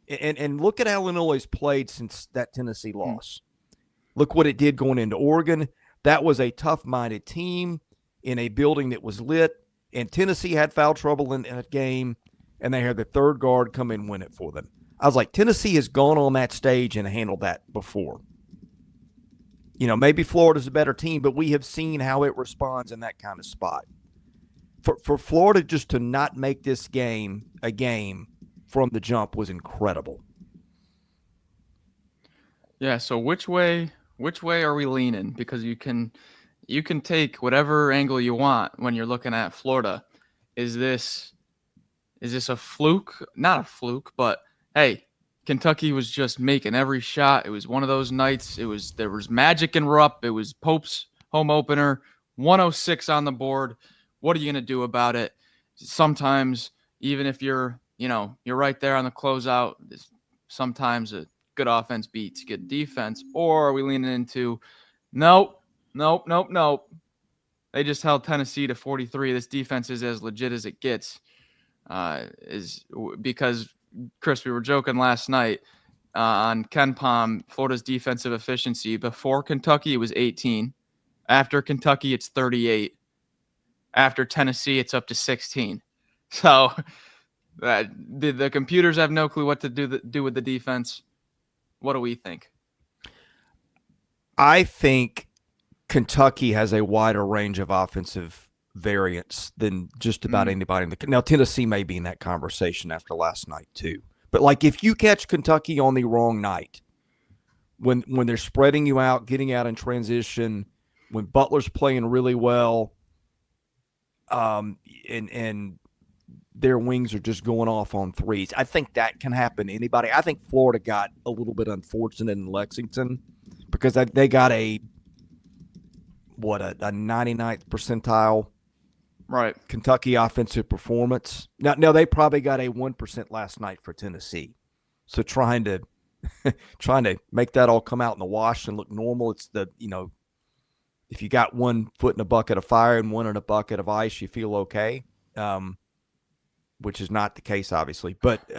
and look at how Illinois played since that Tennessee loss. Look what it did going into Oregon. That was a tough-minded team in a building that was lit, and Tennessee had foul trouble in that game, and they had the third guard come in and win it for them. I was like, Tennessee has gone on that stage and handled that before. You know, maybe Florida's a better team, but we have seen how it responds in that kind of spot. For Florida just to not make this game a game from the jump was incredible. Yeah, so which way are we leaning? Because you can take whatever angle you want when you're looking at Florida. Is this a fluke? Not a fluke, but hey, Kentucky was just making every shot. It was one of those nights. There was magic in Rupp. It was Pope's home opener, 106 on the board. What are you going to do about it? Sometimes, even if you're right there on the closeout, sometimes a good offense beats good defense. Or are we leaning into, nope. They just held Tennessee to 43. This defense is as legit as it gets. Is because, Chris, we were joking last night on Ken Palm, Florida's defensive efficiency. Before Kentucky, it was 18. After Kentucky, it's 38. After Tennessee, it's up to 16. So the computers have no clue what to do with the defense. What do we think? I think Kentucky has a wider range of offensive variance than just about anybody in the. Now, Tennessee may be in that conversation after last night too. But like, if you catch Kentucky on the wrong night, when they're spreading you out, getting out in transition, when Butler's playing really well, and their wings are just going off on threes, I think that can happen to anybody. I think Florida got a little bit unfortunate in Lexington because they got a 99th percentile right Kentucky offensive performance. Now they probably got a 1% last night for Tennessee. So trying to make that all come out in the wash and look normal, it's if you got 1 foot in a bucket of fire and 1 in a bucket of ice, you feel okay, which is not the case, obviously. But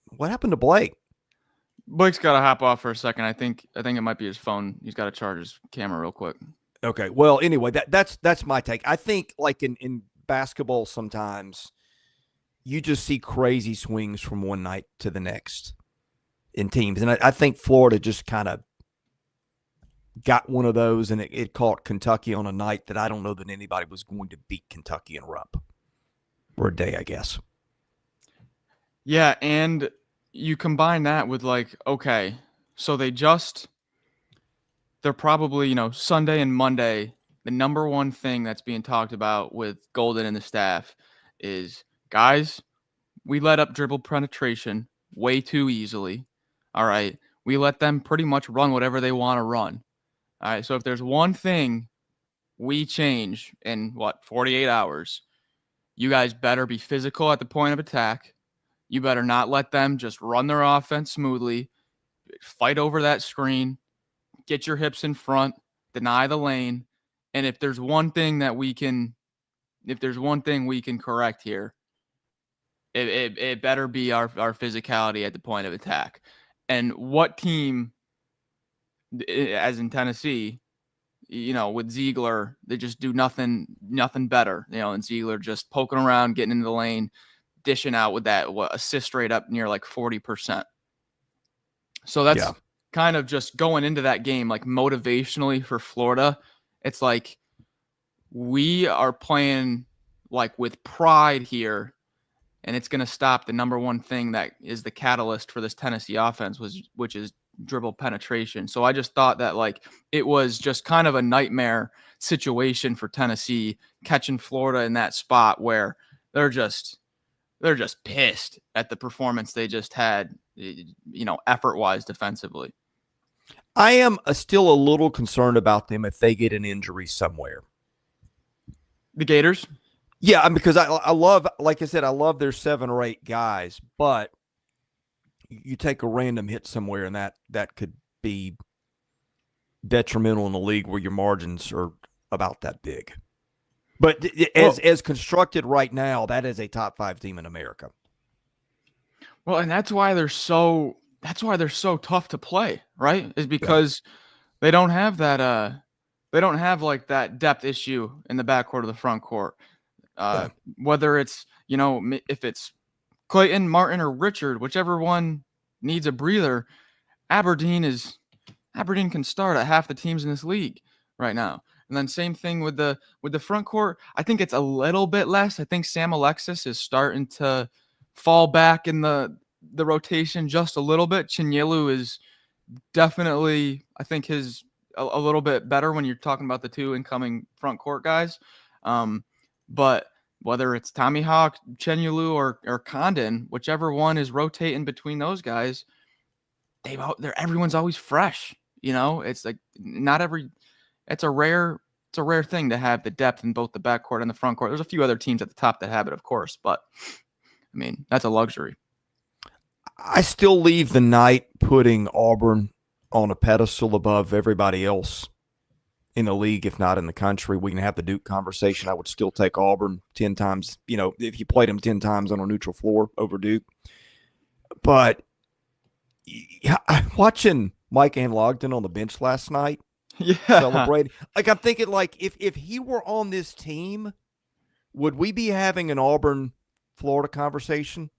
what happened to Blake? Blake's got to hop off for a second. I think it might be his phone. He's got to charge his camera real quick. Okay. Well, anyway, that's my take. I think like in basketball, sometimes you just see crazy swings from one night to the next in teams. And I think Florida just kind of got one of those, and it caught Kentucky on a night that I don't know that anybody was going to beat Kentucky in Rupp for a day, I guess. Yeah, and you combine that with okay, so they're probably, Sunday and Monday, the number one thing that's being talked about with Golden and the staff is, guys, we let up dribble penetration way too easily. All right. We let them pretty much run whatever they want to run. All right. So if there's one thing we change in 48 hours, you guys better be physical at the point of attack. You better not let them just run their offense smoothly, fight over that screen, get your hips in front, deny the lane. And if there's one thing we can correct here, it better be our physicality at the point of attack. And what team, as in Tennessee, with Ziegler, they just do nothing better, and Ziegler just poking around, getting into the lane, dishing out with that assist rate up near 40%. So that's kind of just going into that game, motivationally for Florida. It's like we are playing with pride here, and it's going to stop the number one thing that is the catalyst for this Tennessee offense, which is dribble penetration. So I just thought that like it was just kind of a nightmare situation for Tennessee catching Florida in that spot where they're just pissed at the performance they just had, effort-wise defensively. I am still a little concerned about them if they get an injury somewhere. The Gators? Yeah, because I love, like I said, I love their 7 or 8 guys, but you take a random hit somewhere and that could be detrimental in a league where your margins are about that big. But as constructed right now, that is a top 5 team in America. Well, and that's why they're so tough to play, right? Is because they don't have that they don't have like that depth issue in the backcourt or the front court. Whether it's, if it's Clayton, Martin, or Richard, whichever one needs a breather, Aberdeen can start at half the teams in this league right now. And then same thing with the front court. I think it's a little bit less. I think Sam Alexis is starting to fall back in the rotation just a little bit. Chinyelu is definitely, I think, a little bit better when you're talking about the 2 incoming front court guys. But whether it's Tommy Hawk, Chinyelu, or Condon, whichever one is rotating between those guys, everyone's always fresh. It's like it's a rare thing to have the depth in both the backcourt and the front court. There's a few other teams at the top that have it, of course, but I mean, that's a luxury. I still leave the night putting Auburn on a pedestal above everybody else in the league, if not in the country. We can have the Duke conversation. I would still take Auburn 10 times, if you played them 10 times on a neutral floor over Duke. But watching Mike Logden on the bench last night, celebrating, like I'm thinking, like if he were on this team, would we be having an Auburn Florida conversation?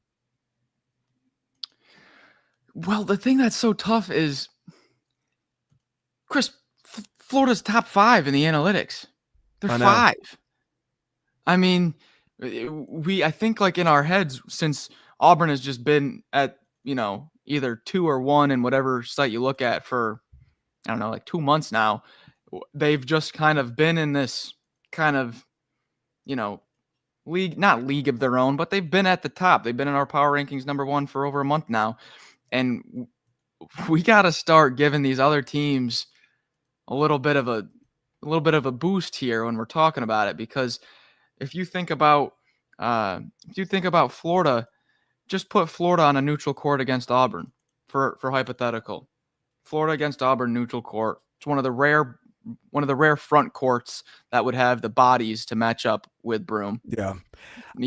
Well, the thing that's so tough is, Chris, Florida's top 5 in the analytics. They're 5. I mean, I think like in our heads, since Auburn has just been at, either 2 or 1 in whatever site you look at for, I don't know, like 2 months now, they've just kind of been in this kind of, league, not league of their own, but they've been at the top. They've been in our power rankings number 1 for over a month now. And we got to start giving these other teams a little bit of a boost here when we're talking about it, because if you think about Florida, just put Florida on a neutral court against Auburn for hypothetical. Florida against Auburn neutral court. It's one of the rare front courts that would have the bodies to match up with Broome. Yeah.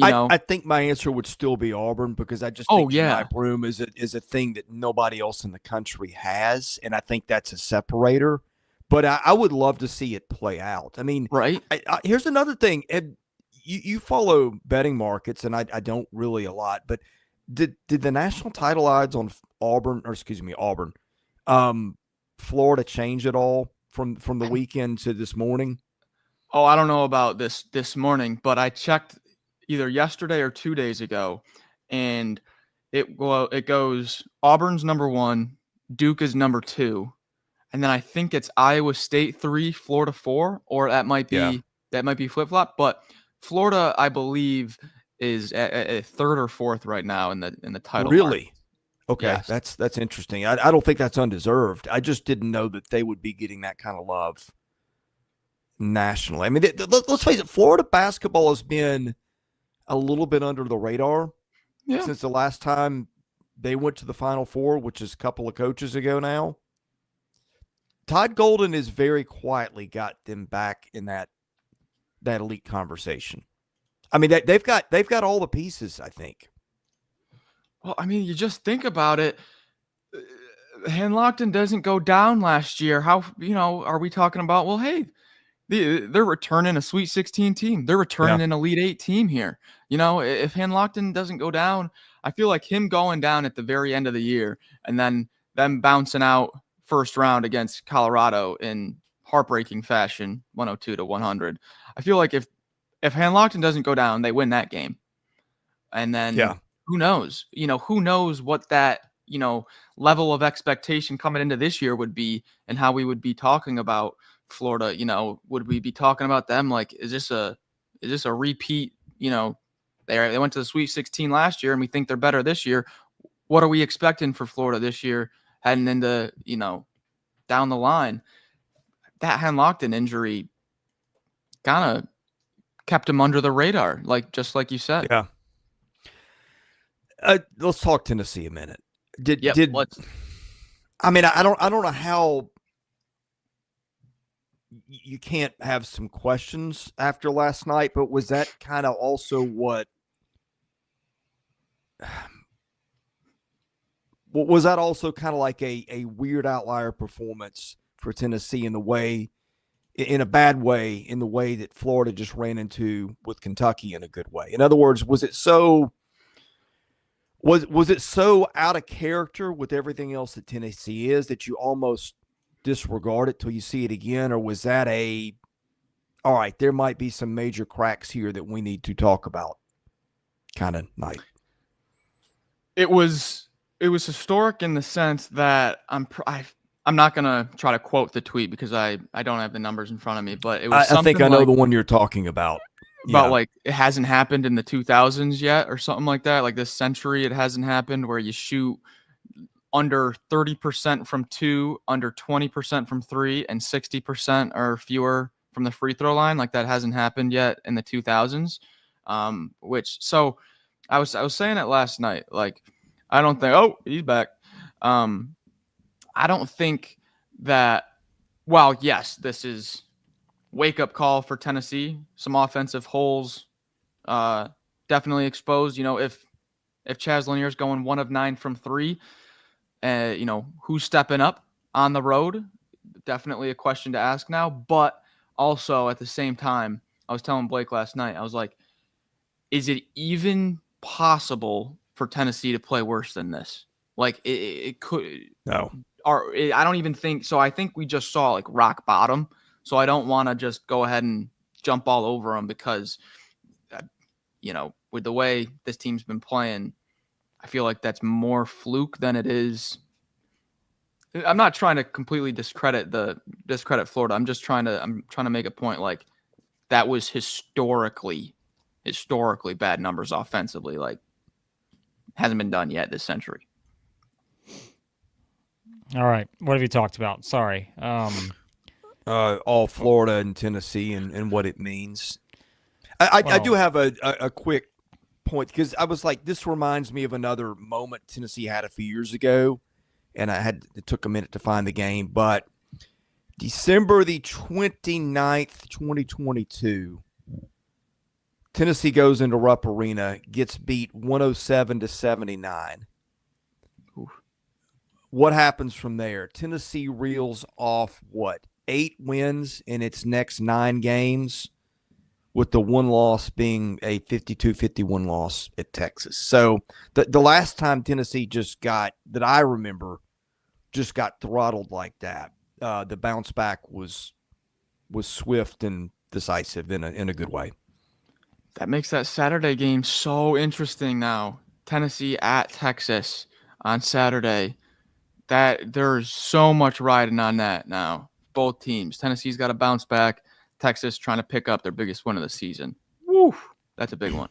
I think my answer would still be Auburn, because I just think Broome is a thing that nobody else in the country has, and I think that's a separator. But I would love to see it play out. I mean, right. Here's another thing. Ed, you follow betting markets, and I don't really a lot, but did the national title odds on Auburn, Florida change at all from the weekend to this morning? Oh, I don't know about this morning, but I checked either yesterday or 2 days ago, and it goes Auburn's number 1, Duke is number 2. And then I think it's Iowa State 3, Florida 4, or that might be flip-flop. But Florida, I believe, is at 3rd or 4th right now in the title. Really? Mark. Okay, yes. That's interesting. I don't think that's undeserved. I just didn't know that they would be getting that kind of love nationally. I mean, let's face it, Florida basketball has been a little bit under the radar since the last time they went to the Final Four, which is a couple of coaches ago now. Todd Golden has very quietly got them back in that elite conversation. I mean, they've got all the pieces, I think. Well, I mean, you just think about it. Hanlockton doesn't go down last year. How, are we talking about, well, hey, they're returning a Sweet 16 team. They're returning an Elite 8 team here. If Hanlockton doesn't go down, I feel like him going down at the very end of the year and then them bouncing out first round against Colorado in heartbreaking fashion, 102-100. I feel like if Hanlockton doesn't go down, they win that game. And then who knows? Who knows what that level of expectation coming into this year would be, and how we would be talking about Florida. Would we be talking about them like, is this a repeat? They went to the Sweet 16 last year, and we think they're better this year. What are we expecting for Florida this year, heading into down the line? That Henlockton injury kind of kept him under the radar, just like you said. Yeah. Let's talk Tennessee a minute. I mean, I don't know how you can't have some questions after last night, but was that kind of also what was that also kind of like a weird outlier performance for Tennessee in a bad way, in the way that Florida just ran into with Kentucky in a good way? In other words, was it so out of character with everything else that Tennessee is that you almost disregard it till you see it again? Or was that all right, there might be some major cracks here that we need to talk about kind of night? It was historic in the sense that I'm not going to try to quote the tweet because I don't have the numbers in front of me, but it was I think I know the one you're talking about. About it hasn't happened in the 2000s yet or something like that. Like this century, it hasn't happened where you shoot under 30% from 2, under 20% from 3, and 60% or fewer from the free throw line. Like that hasn't happened yet in the 2000s. So I was saying it last night. Like, I don't think, oh, he's back. I don't think that, well, yes, this is wake-up call for Tennessee. Some offensive holes definitely exposed. If Chaz Lanier's going 1 of 9 from 3, who's stepping up on the road? Definitely a question to ask now. But also at the same time, I was telling Blake last night, I was like, is it even possible for Tennessee to play worse than this? Like it could. No. I don't even think so. I think we just saw like rock bottom. So I don't want to just go ahead and jump all over them because, with the way this team's been playing, I feel like that's more fluke than it is. I'm not trying to completely discredit Florida. I'm trying to make a point. Like that was historically bad numbers offensively. Like hasn't been done yet this century. All right. What have you talked about? Sorry. All Florida and Tennessee and what it means. I do have a quick point because I was like, this reminds me of another moment Tennessee had a few years ago, and it took a minute to find the game, but December the 29th, 2022, Tennessee goes into Rupp Arena, gets beat 107-79. What happens from there? Tennessee reels off 8 wins in its next 9 games, with the one loss being a 52-51 loss at Texas. So the last time Tennessee that I remember, just got throttled like that, the bounce back was swift and decisive in a good way. That makes that Saturday game so interesting now. Tennessee at Texas on Saturday. That there's so much riding on that now. Both teams. Tennessee's got to bounce back. Texas trying to pick up their biggest win of the season. Woo! That's a big one.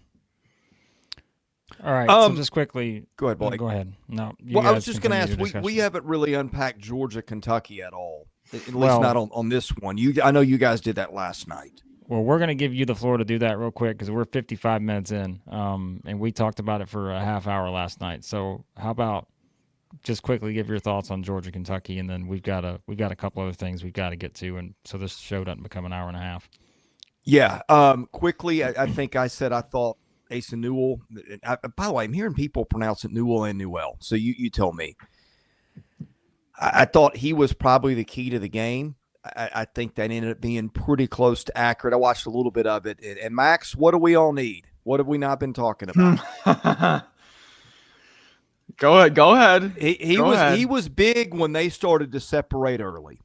All right. So just quickly. Go ahead, Blake. Go ahead. No. Well, I was just going to ask. We haven't really unpacked Georgia, Kentucky at all. At least not on this one. I know you guys did that last night. Well, we're going to give you the floor to do that real quick because we're 55 minutes in, and we talked about it for a half hour last night. So how about just quickly give your thoughts on Georgia, Kentucky, and then we've got a couple other things we've got to get to, and so this show doesn't become an hour and a half. Yeah. Quickly, I think I said I thought Asa Newell. By the way, I'm hearing people pronounce it Newell and Newell, so you tell me. I thought he was probably the key to the game. I think that ended up being pretty close to accurate. I watched a little bit of it. And Max, what do we all need? What have we not been talking about? Go ahead. He was big when they started to separate early.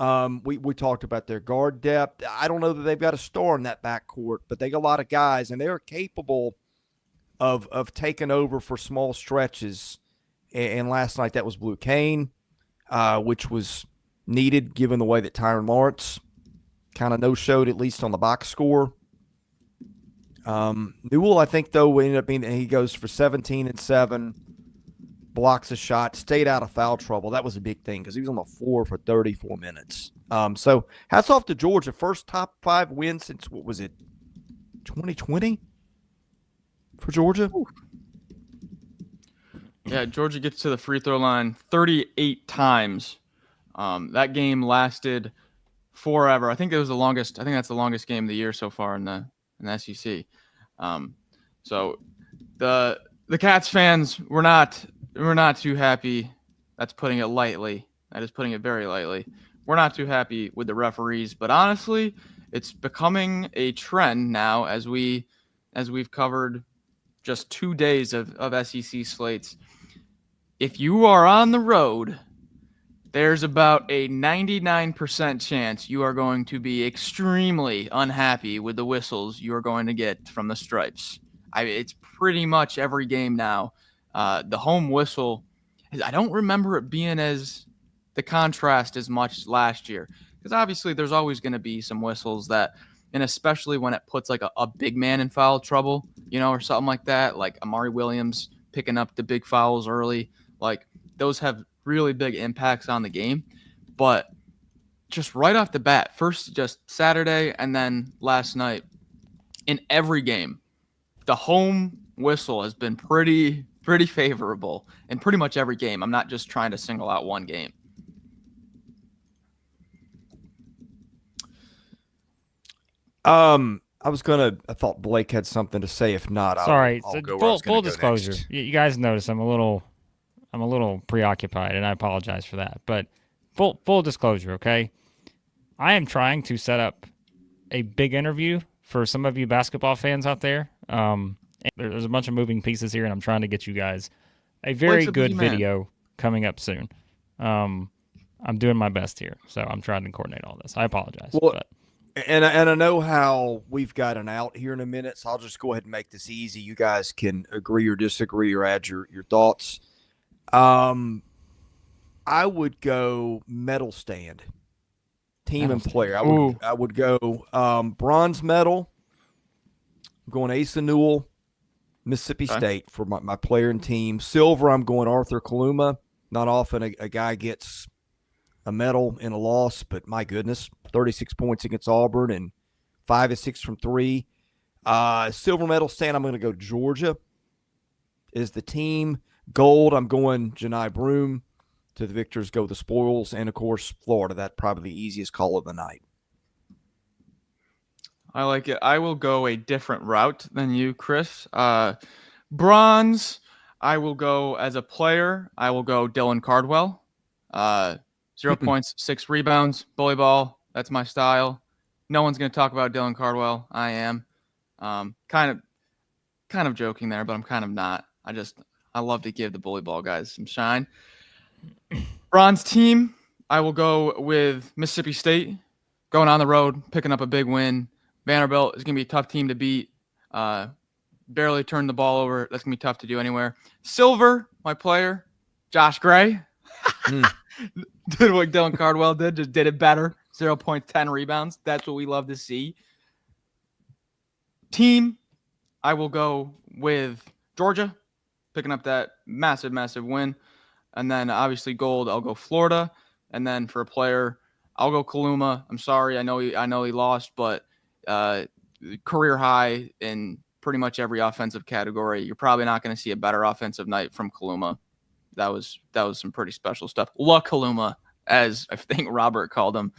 We talked about their guard depth. I don't know that they've got a star in that backcourt, but they got a lot of guys, and they're capable of taking over for small stretches and last night that was Blue Cain, which was needed given the way that Tyron Lawrence kind of no-showed, at least on the box score. Newell, I think, though, ended up being he goes for 17 and 7, blocks a shot, stayed out of foul trouble. That was a big thing because he was on the floor for 34 minutes. So hats off to Georgia. First top 5 win since, what was it, 2020 for Georgia? Ooh. Yeah, Georgia gets to the free throw line 38 times. That game lasted forever. I think that's the longest game of the year so far in the SEC. So the Cats fans, we're not too happy. That's putting it lightly. That is putting it very lightly. We're not too happy with the referees, but honestly, it's becoming a trend now as we've covered just 2 days of SEC slates. If you are on the road, there's about a 99% chance you are going to be extremely unhappy with the whistles you are going to get from the Stripes. It's pretty much every game now. The home whistle, I don't remember it being as the contrast as much last year, because obviously there's always going to be some whistles that, and especially when it puts like a big man in foul trouble, or something like that, like Amari Williams picking up the big fouls early, like those have really big impacts on the game. But just right off the bat, first just Saturday and then last night, in every game, the home whistle has been pretty favorable in pretty much every game. I'm not just trying to single out one game. I thought Blake had something to say. If not, sorry. I'll go Full disclosure. You guys notice I'm a little preoccupied, and I apologize for that. But full disclosure, okay? I am trying to set up a big interview for some of you basketball fans out there. There's a bunch of moving pieces here, and I'm trying to get you guys a very good video coming up soon. I'm doing my best here, so I'm trying to coordinate all this. I apologize. Well, and I know how we've got an out here in a minute, so I'll just go ahead and make this easy. You guys can agree or disagree or add your thoughts. I would go medal stand, team and player. I would go bronze medal. I'm going Asa Newell, Mississippi State for my player and team. Silver, I'm going Arthur Kaluma. Not often a guy gets a medal in a loss, but my goodness, 36 points against Auburn and 5 of 6 from 3. Silver medal stand, I'm going to go Georgia is the team. Gold, I'm going Johni Broome. To the victors go the spoils. And, of course, Florida. That's probably the easiest call of the night. I like it. I will go a different route than you, Chris. Bronze, I will go as a player. I will go Dylan Cardwell. 0 points, 6 rebounds, bully ball. That's my style. No one's going to talk about Dylan Cardwell. I am. Kind of joking there, but I'm kind of not. I love to give the bully ball guys some shine. Bronze team, I will go with Mississippi State. Going on the road, picking up a big win. Vanderbilt is going to be a tough team to beat. Barely turned the ball over. That's going to be tough to do anywhere. Silver, my player, Josh Gray. Did what Dylan Cardwell did, just did it better. 0.10 rebounds. That's what we love to see. Team, I will go with Georgia, picking up that massive win. And then obviously gold, I'll go Florida. And then for a player, I'll go Kaluma. I'm sorry, I know he lost, but career high in pretty much every offensive category. You're probably not going to see a better offensive night from Kaluma. That was some pretty special stuff. La Kaluma, as I think Robert called him.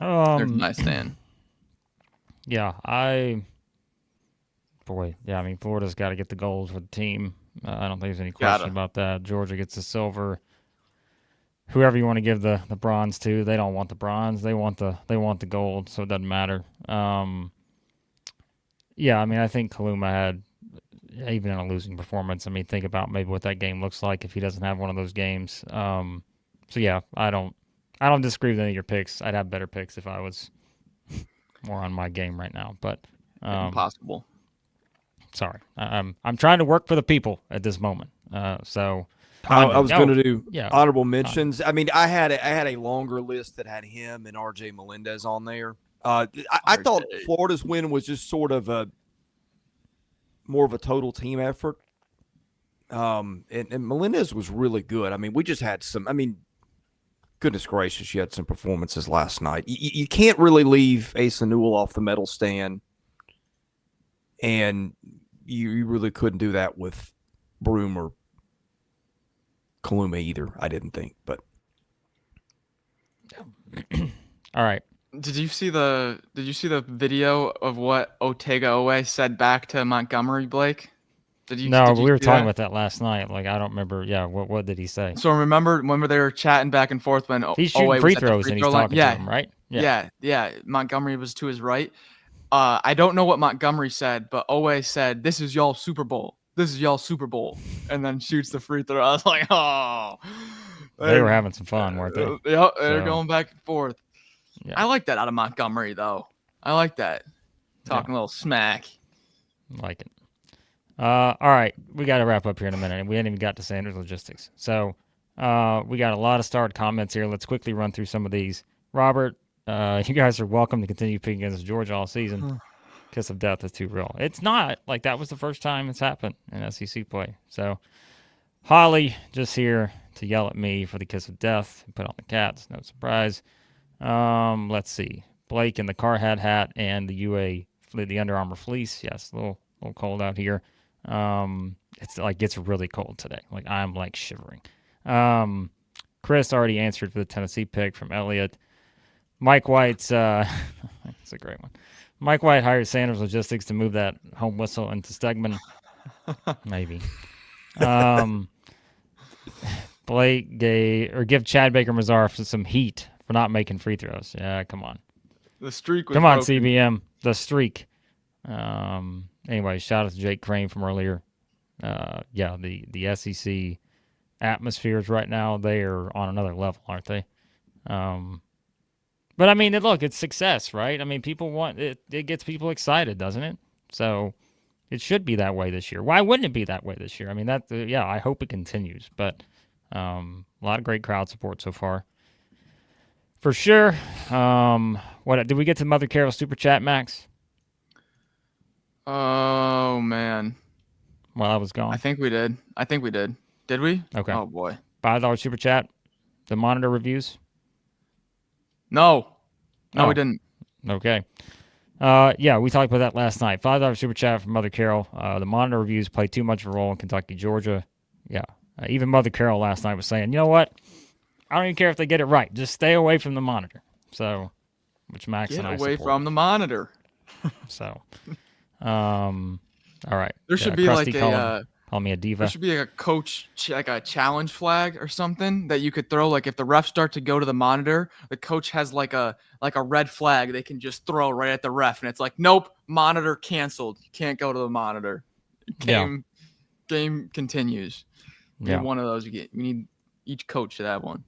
There's my stand. Yeah, Florida's got to get the gold for the team. I don't think there's any question about that. Georgia gets the silver. Whoever you want to give the bronze to, they don't want the bronze. They want the gold, so it doesn't matter. I think Kaluma had, even in a losing performance, think about maybe what that game looks like if he doesn't have one of those games. I don't disagree with any of your picks. I'd have better picks if I was more on my game right now, but impossible. Sorry. I'm trying to work for the people at this moment. So I was going to do yeah, honorable mentions. I mean, I had a longer list that had him and RJ Melendez on there. I thought Florida's win was just sort of more of a total team effort. And Melendez was really good. I mean, we just had some. I mean, goodness gracious, you had some performances last night. You can't really leave Asa Newell off the medal stand, and you really couldn't do that with Broome or Kaluma either. I didn't think, but all right. Did you see the video of what Otega-Owe said back to Montgomery, Blake? No, we were talking about that last night. Like, I don't remember. Yeah, what did he say? So remember they were chatting back and forth when he's shooting free throws and he's talking to him, right? Yeah. Montgomery was to his right. I don't know what Montgomery said, but Owe said, "This is y'all Super Bowl. This is y'all Super Bowl," and then shoots the free throw. I was like, "Oh." They were having some fun, weren't they? Yep, they're going back and forth. Yeah. I like that out of Montgomery, though. I like that. Talking a little smack. Like it. All right, we got to wrap up here in a minute. We hadn't even got to Sanders Logistics. So we got a lot of starred comments here. Let's quickly run through some of these. Robert, you guys are welcome to continue picking against Georgia all season. Kiss of death is too real. It's not. Like, that was the first time it's happened in SEC play. So Holly just here to yell at me for the kiss of death. Put on the Cats. No surprise. Let's see. Blake in the Carr hat and the Under Armour fleece. Yes, a little cold out here. It's really cold today. Like, I'm like shivering. Chris already answered for the Tennessee pick from Elliott. Mike White's it's a great one. Mike White hired Sanders Logistics to move that home whistle into Stegman. Maybe. Blake give Chad Baker-Mazara some heat for not making free throws. Yeah, come on. The streak was Come on, broken. CBM. The streak. Anyway, shout out to Jake Crane from earlier. The SEC atmospheres right now, they are on another level, aren't they? But I mean, look, it's success, right? I mean, people want it. It gets people excited, doesn't it? So it should be that way this year. Why wouldn't it be that way this year? I mean, I hope it continues. But a lot of great crowd support so far, for sure. What did we get to Mother Carol super chat, Max? Oh man, While I was gone, I think we did. Did we? Okay. Oh boy. $5 super chat. The monitor reviews. No, Oh. we didn't. Okay. We talked about that last night. $5 super chat from Mother Carol. The monitor reviews play too much of a role in Kentucky, Georgia. Yeah. Even Mother Carol last night was saying, you know what? I don't even care if they get it right. Just stay away from the monitor. So, which Max Get and I away support. from the monitor. So, all right. There should be Crusty like call me a diva. There should be like a coach, like a challenge flag or something that you could throw. Like if the refs start to go to the monitor, the coach has like a red flag they can just throw right at the ref, and it's like, nope, monitor canceled. You can't go to the monitor. Game continues. We need one of those. We need each coach to have one.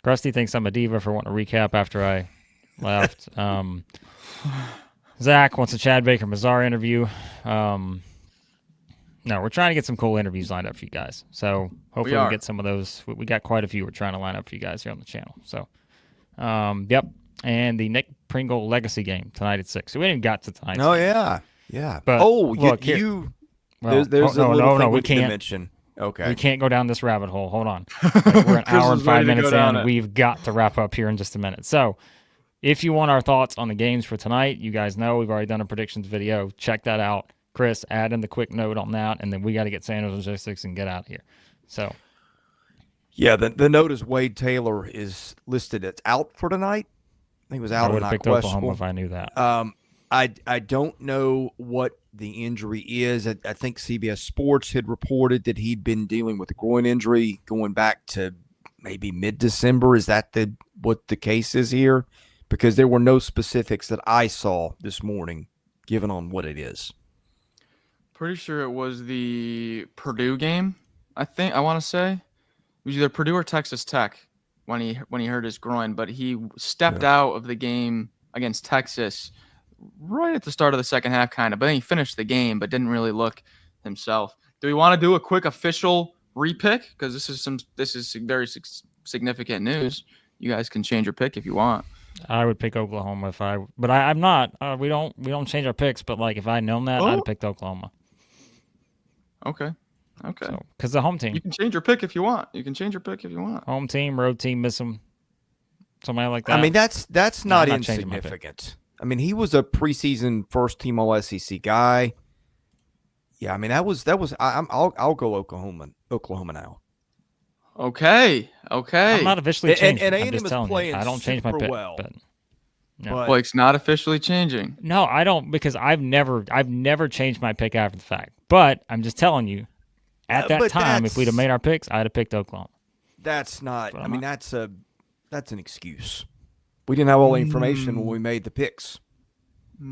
Krusty thinks I'm a diva for wanting to recap after I left. Zach wants a Chad Baker-Mazara interview. No, we're trying to get some cool interviews lined up for you guys. So hopefully we get some of those. We got quite a few we're trying to line up for you guys here on the channel. So, yep. And the Nick Pringle Legacy game tonight at 6. So we didn't got to tonight. Oh, yeah. But look, there's no, a little thing we can't can't mention. Okay. We can't go down this rabbit hole. Hold on. We're an hour and 5 minutes in. We've got to wrap up here in just a minute. So if you want our thoughts on the games for tonight, you guys know we've already done a predictions video. Check that out. Chris, add in the quick note on that, and then we got to get Sanders Logistics and get out of here. So, yeah, the note is Wade Taylor is listed. It's out for tonight. I think it was out. I would have picked Oklahoma if I knew that. I don't know what the injury is. I think CBS Sports had reported that he'd been dealing with a groin injury going back to maybe mid-December. Is that what the case is here? Because there were no specifics that I saw this morning given on what it is. Pretty sure it was the Purdue game. I want to say it was either Purdue or Texas Tech when he hurt his groin, but he stepped out of the game against Texas right at the start of the second half, kind of. But then he finished the game, but didn't really look himself. Do we want to do a quick official repick? Because this is very significant news. You guys can change your pick if you want. I would pick Oklahoma but I'm not. We don't change our picks. But like if I'd known that, I'd have picked Oklahoma. Okay. So, because the home team. You can change your pick if you want. Home team, road team, miss them. Somebody like that. I mean, that's not insignificant. I mean, he was a preseason first team All SEC guy. Yeah, I mean that was. I'll go Oklahoma now. Okay. I'm not officially changing. And I'm just telling you. I don't change my pick. Well, but no. Blake's not officially changing. No, I don't, because I've never changed my pick after the fact. But I'm just telling you, at that time, if we'd have made our picks, I'd have picked Oklahoma. That's not. I mean, that's an excuse. We didn't have all the information when we made the picks. I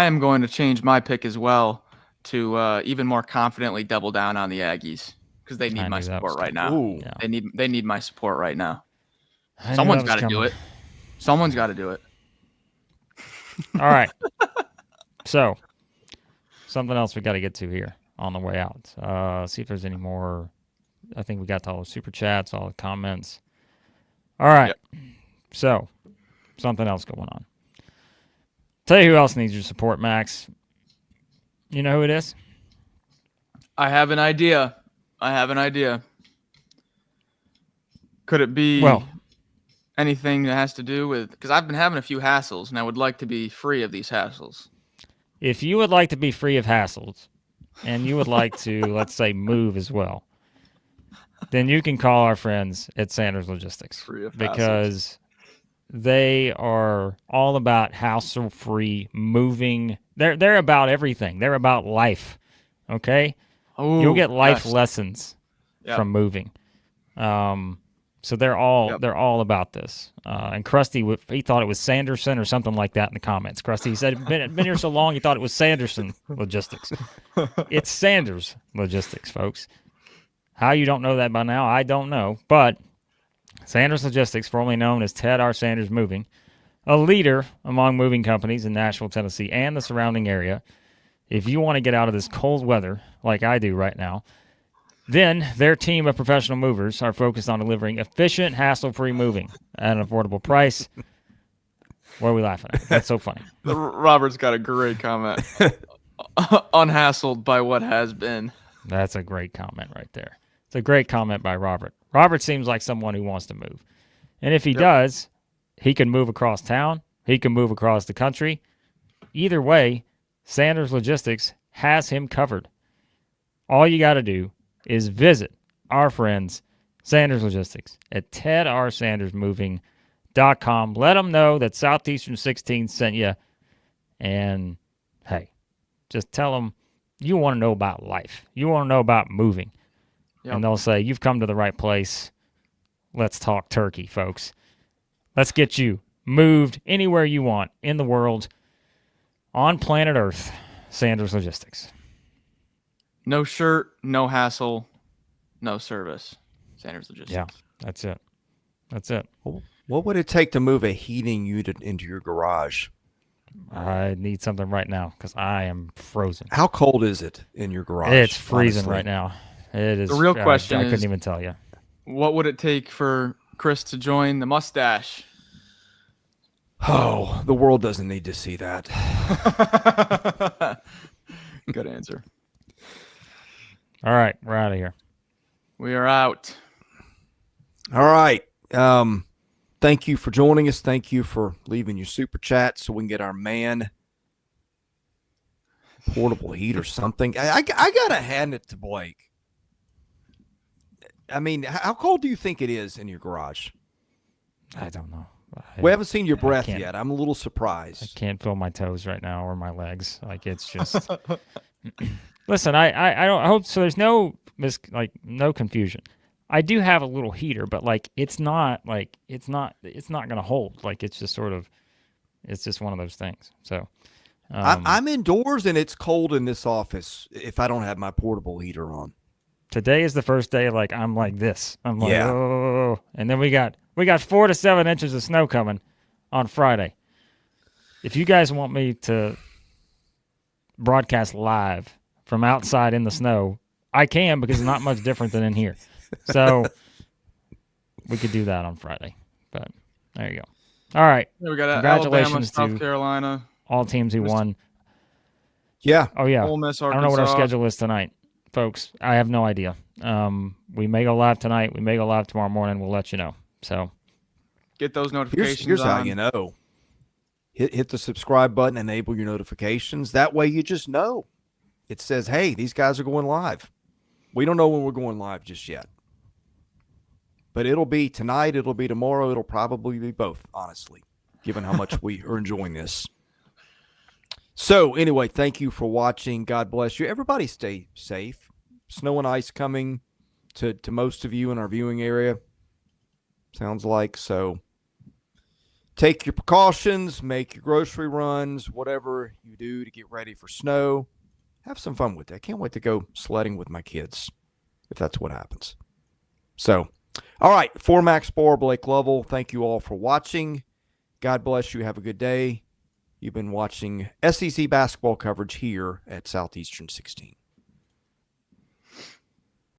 am going to change my pick as well to even more confidently double down on the Aggies because they need my support right now. Yeah. They need my support right now. Someone's got to do it. Someone's got to do it. All right. So, something else we got to get to here on the way out. See if there's any more. I think we got to all the super chats, all the comments. All right. Yep. So, something else going on. Tell you who else needs your support, Max. You know who it is? I have an idea. Could it be anything that has to do with... Because I've been having a few hassles, and I would like to be free of these hassles. If you would like to be free of hassles, and you would like to, let's say, move as well, then you can call our friends at Sanders Logistics. Free of because they are all about hassle-free moving. They're about everything. They're about life. Okay? Oh, you'll get life lessons from moving. So they're all about this. And Krusty, he thought it was Sanderson or something like that in the comments. Krusty said, been here so long, he thought it was Sanderson Logistics. It's Sanders Logistics, folks. How you don't know that by now, I don't know. But Sanders Logistics, formerly known as Ted R. Sanders Moving, a leader among moving companies in Nashville, Tennessee, and the surrounding area. If you want to get out of this cold weather like I do right now, then their team of professional movers are focused on delivering efficient, hassle-free moving at an affordable price. What are we laughing at? That's so funny. Robert's got a great comment. Unhassled by what has been. That's a great comment right there. It's a great comment by Robert. Robert seems like someone who wants to move. And if he does, he can move across town. He can move across the country. Either way, Sanders Logistics has him covered. All you got to do is visit our friends, Sanders Logistics, at tedrsandersmoving.com. Let them know that Southeastern 16 sent you. And, hey, just tell them you want to know about life. You want to know about moving. Yep. And they'll say, you've come to the right place. Let's talk turkey, folks. Let's get you moved anywhere you want in the world on planet Earth. Sanders Logistics. No shirt, no hassle, no service. Sanders Logistics. Yeah, that's it. That's it. What would it take to move a heating unit into your garage? I need something right now because I am frozen. How cold is it in your garage? It's freezing right now. It is. The real question I couldn't even tell you. What would it take for Chris to join the mustache? Oh, the world doesn't need to see that. Good answer. All right, we're out of here. We are out. All right. Thank you for joining us. Thank you for leaving your super chat so we can get our man portable heat or something. I got to hand it to Blake. I mean, how cold do you think it is in your garage? I don't know. We haven't seen your breath yet. I'm a little surprised. I can't feel my toes right now or my legs. Like, it's just... Listen, I don't. I hope so. There's no no confusion. I do have a little heater, but it's not going to hold. It's just sort of, it's just one of those things. So, I'm indoors and it's cold in this office if I don't have my portable heater on. Today is the first day. I'm like this. I'm like, oh, and then we got 4 to 7 inches of snow coming on Friday. If you guys want me to broadcast live from outside in the snow, I can, because it's not much different than in here. So we could do that on Friday. But there you go. All right. Yeah, we got Congratulations Alabama, South to Carolina, all teams who won. Yeah. Oh, yeah. Ole Miss, I Arkansas. don't know what our schedule is tonight, folks. I have no idea. We may go live tonight. We may go live tomorrow morning. We'll let you know. So Get those notifications Here's on. how you know. Hit the subscribe button, enable your notifications. That way you just know. It says, hey, these guys are going live. We don't know when we're going live just yet. But it'll be tonight, it'll be tomorrow, it'll probably be both, honestly, given how much we are enjoying this. So anyway, thank you for watching. God bless you. Everybody stay safe. Snow and ice coming to most of you in our viewing area, sounds like. So take your precautions, make your grocery runs, whatever you do to get ready for snow. Have some fun with it. I can't wait to go sledding with my kids, if that's what happens. So, all right, for Max Barr, Blake Lovell, thank you all for watching. God bless you. Have a good day. You've been watching SEC basketball coverage here at Southeastern 16.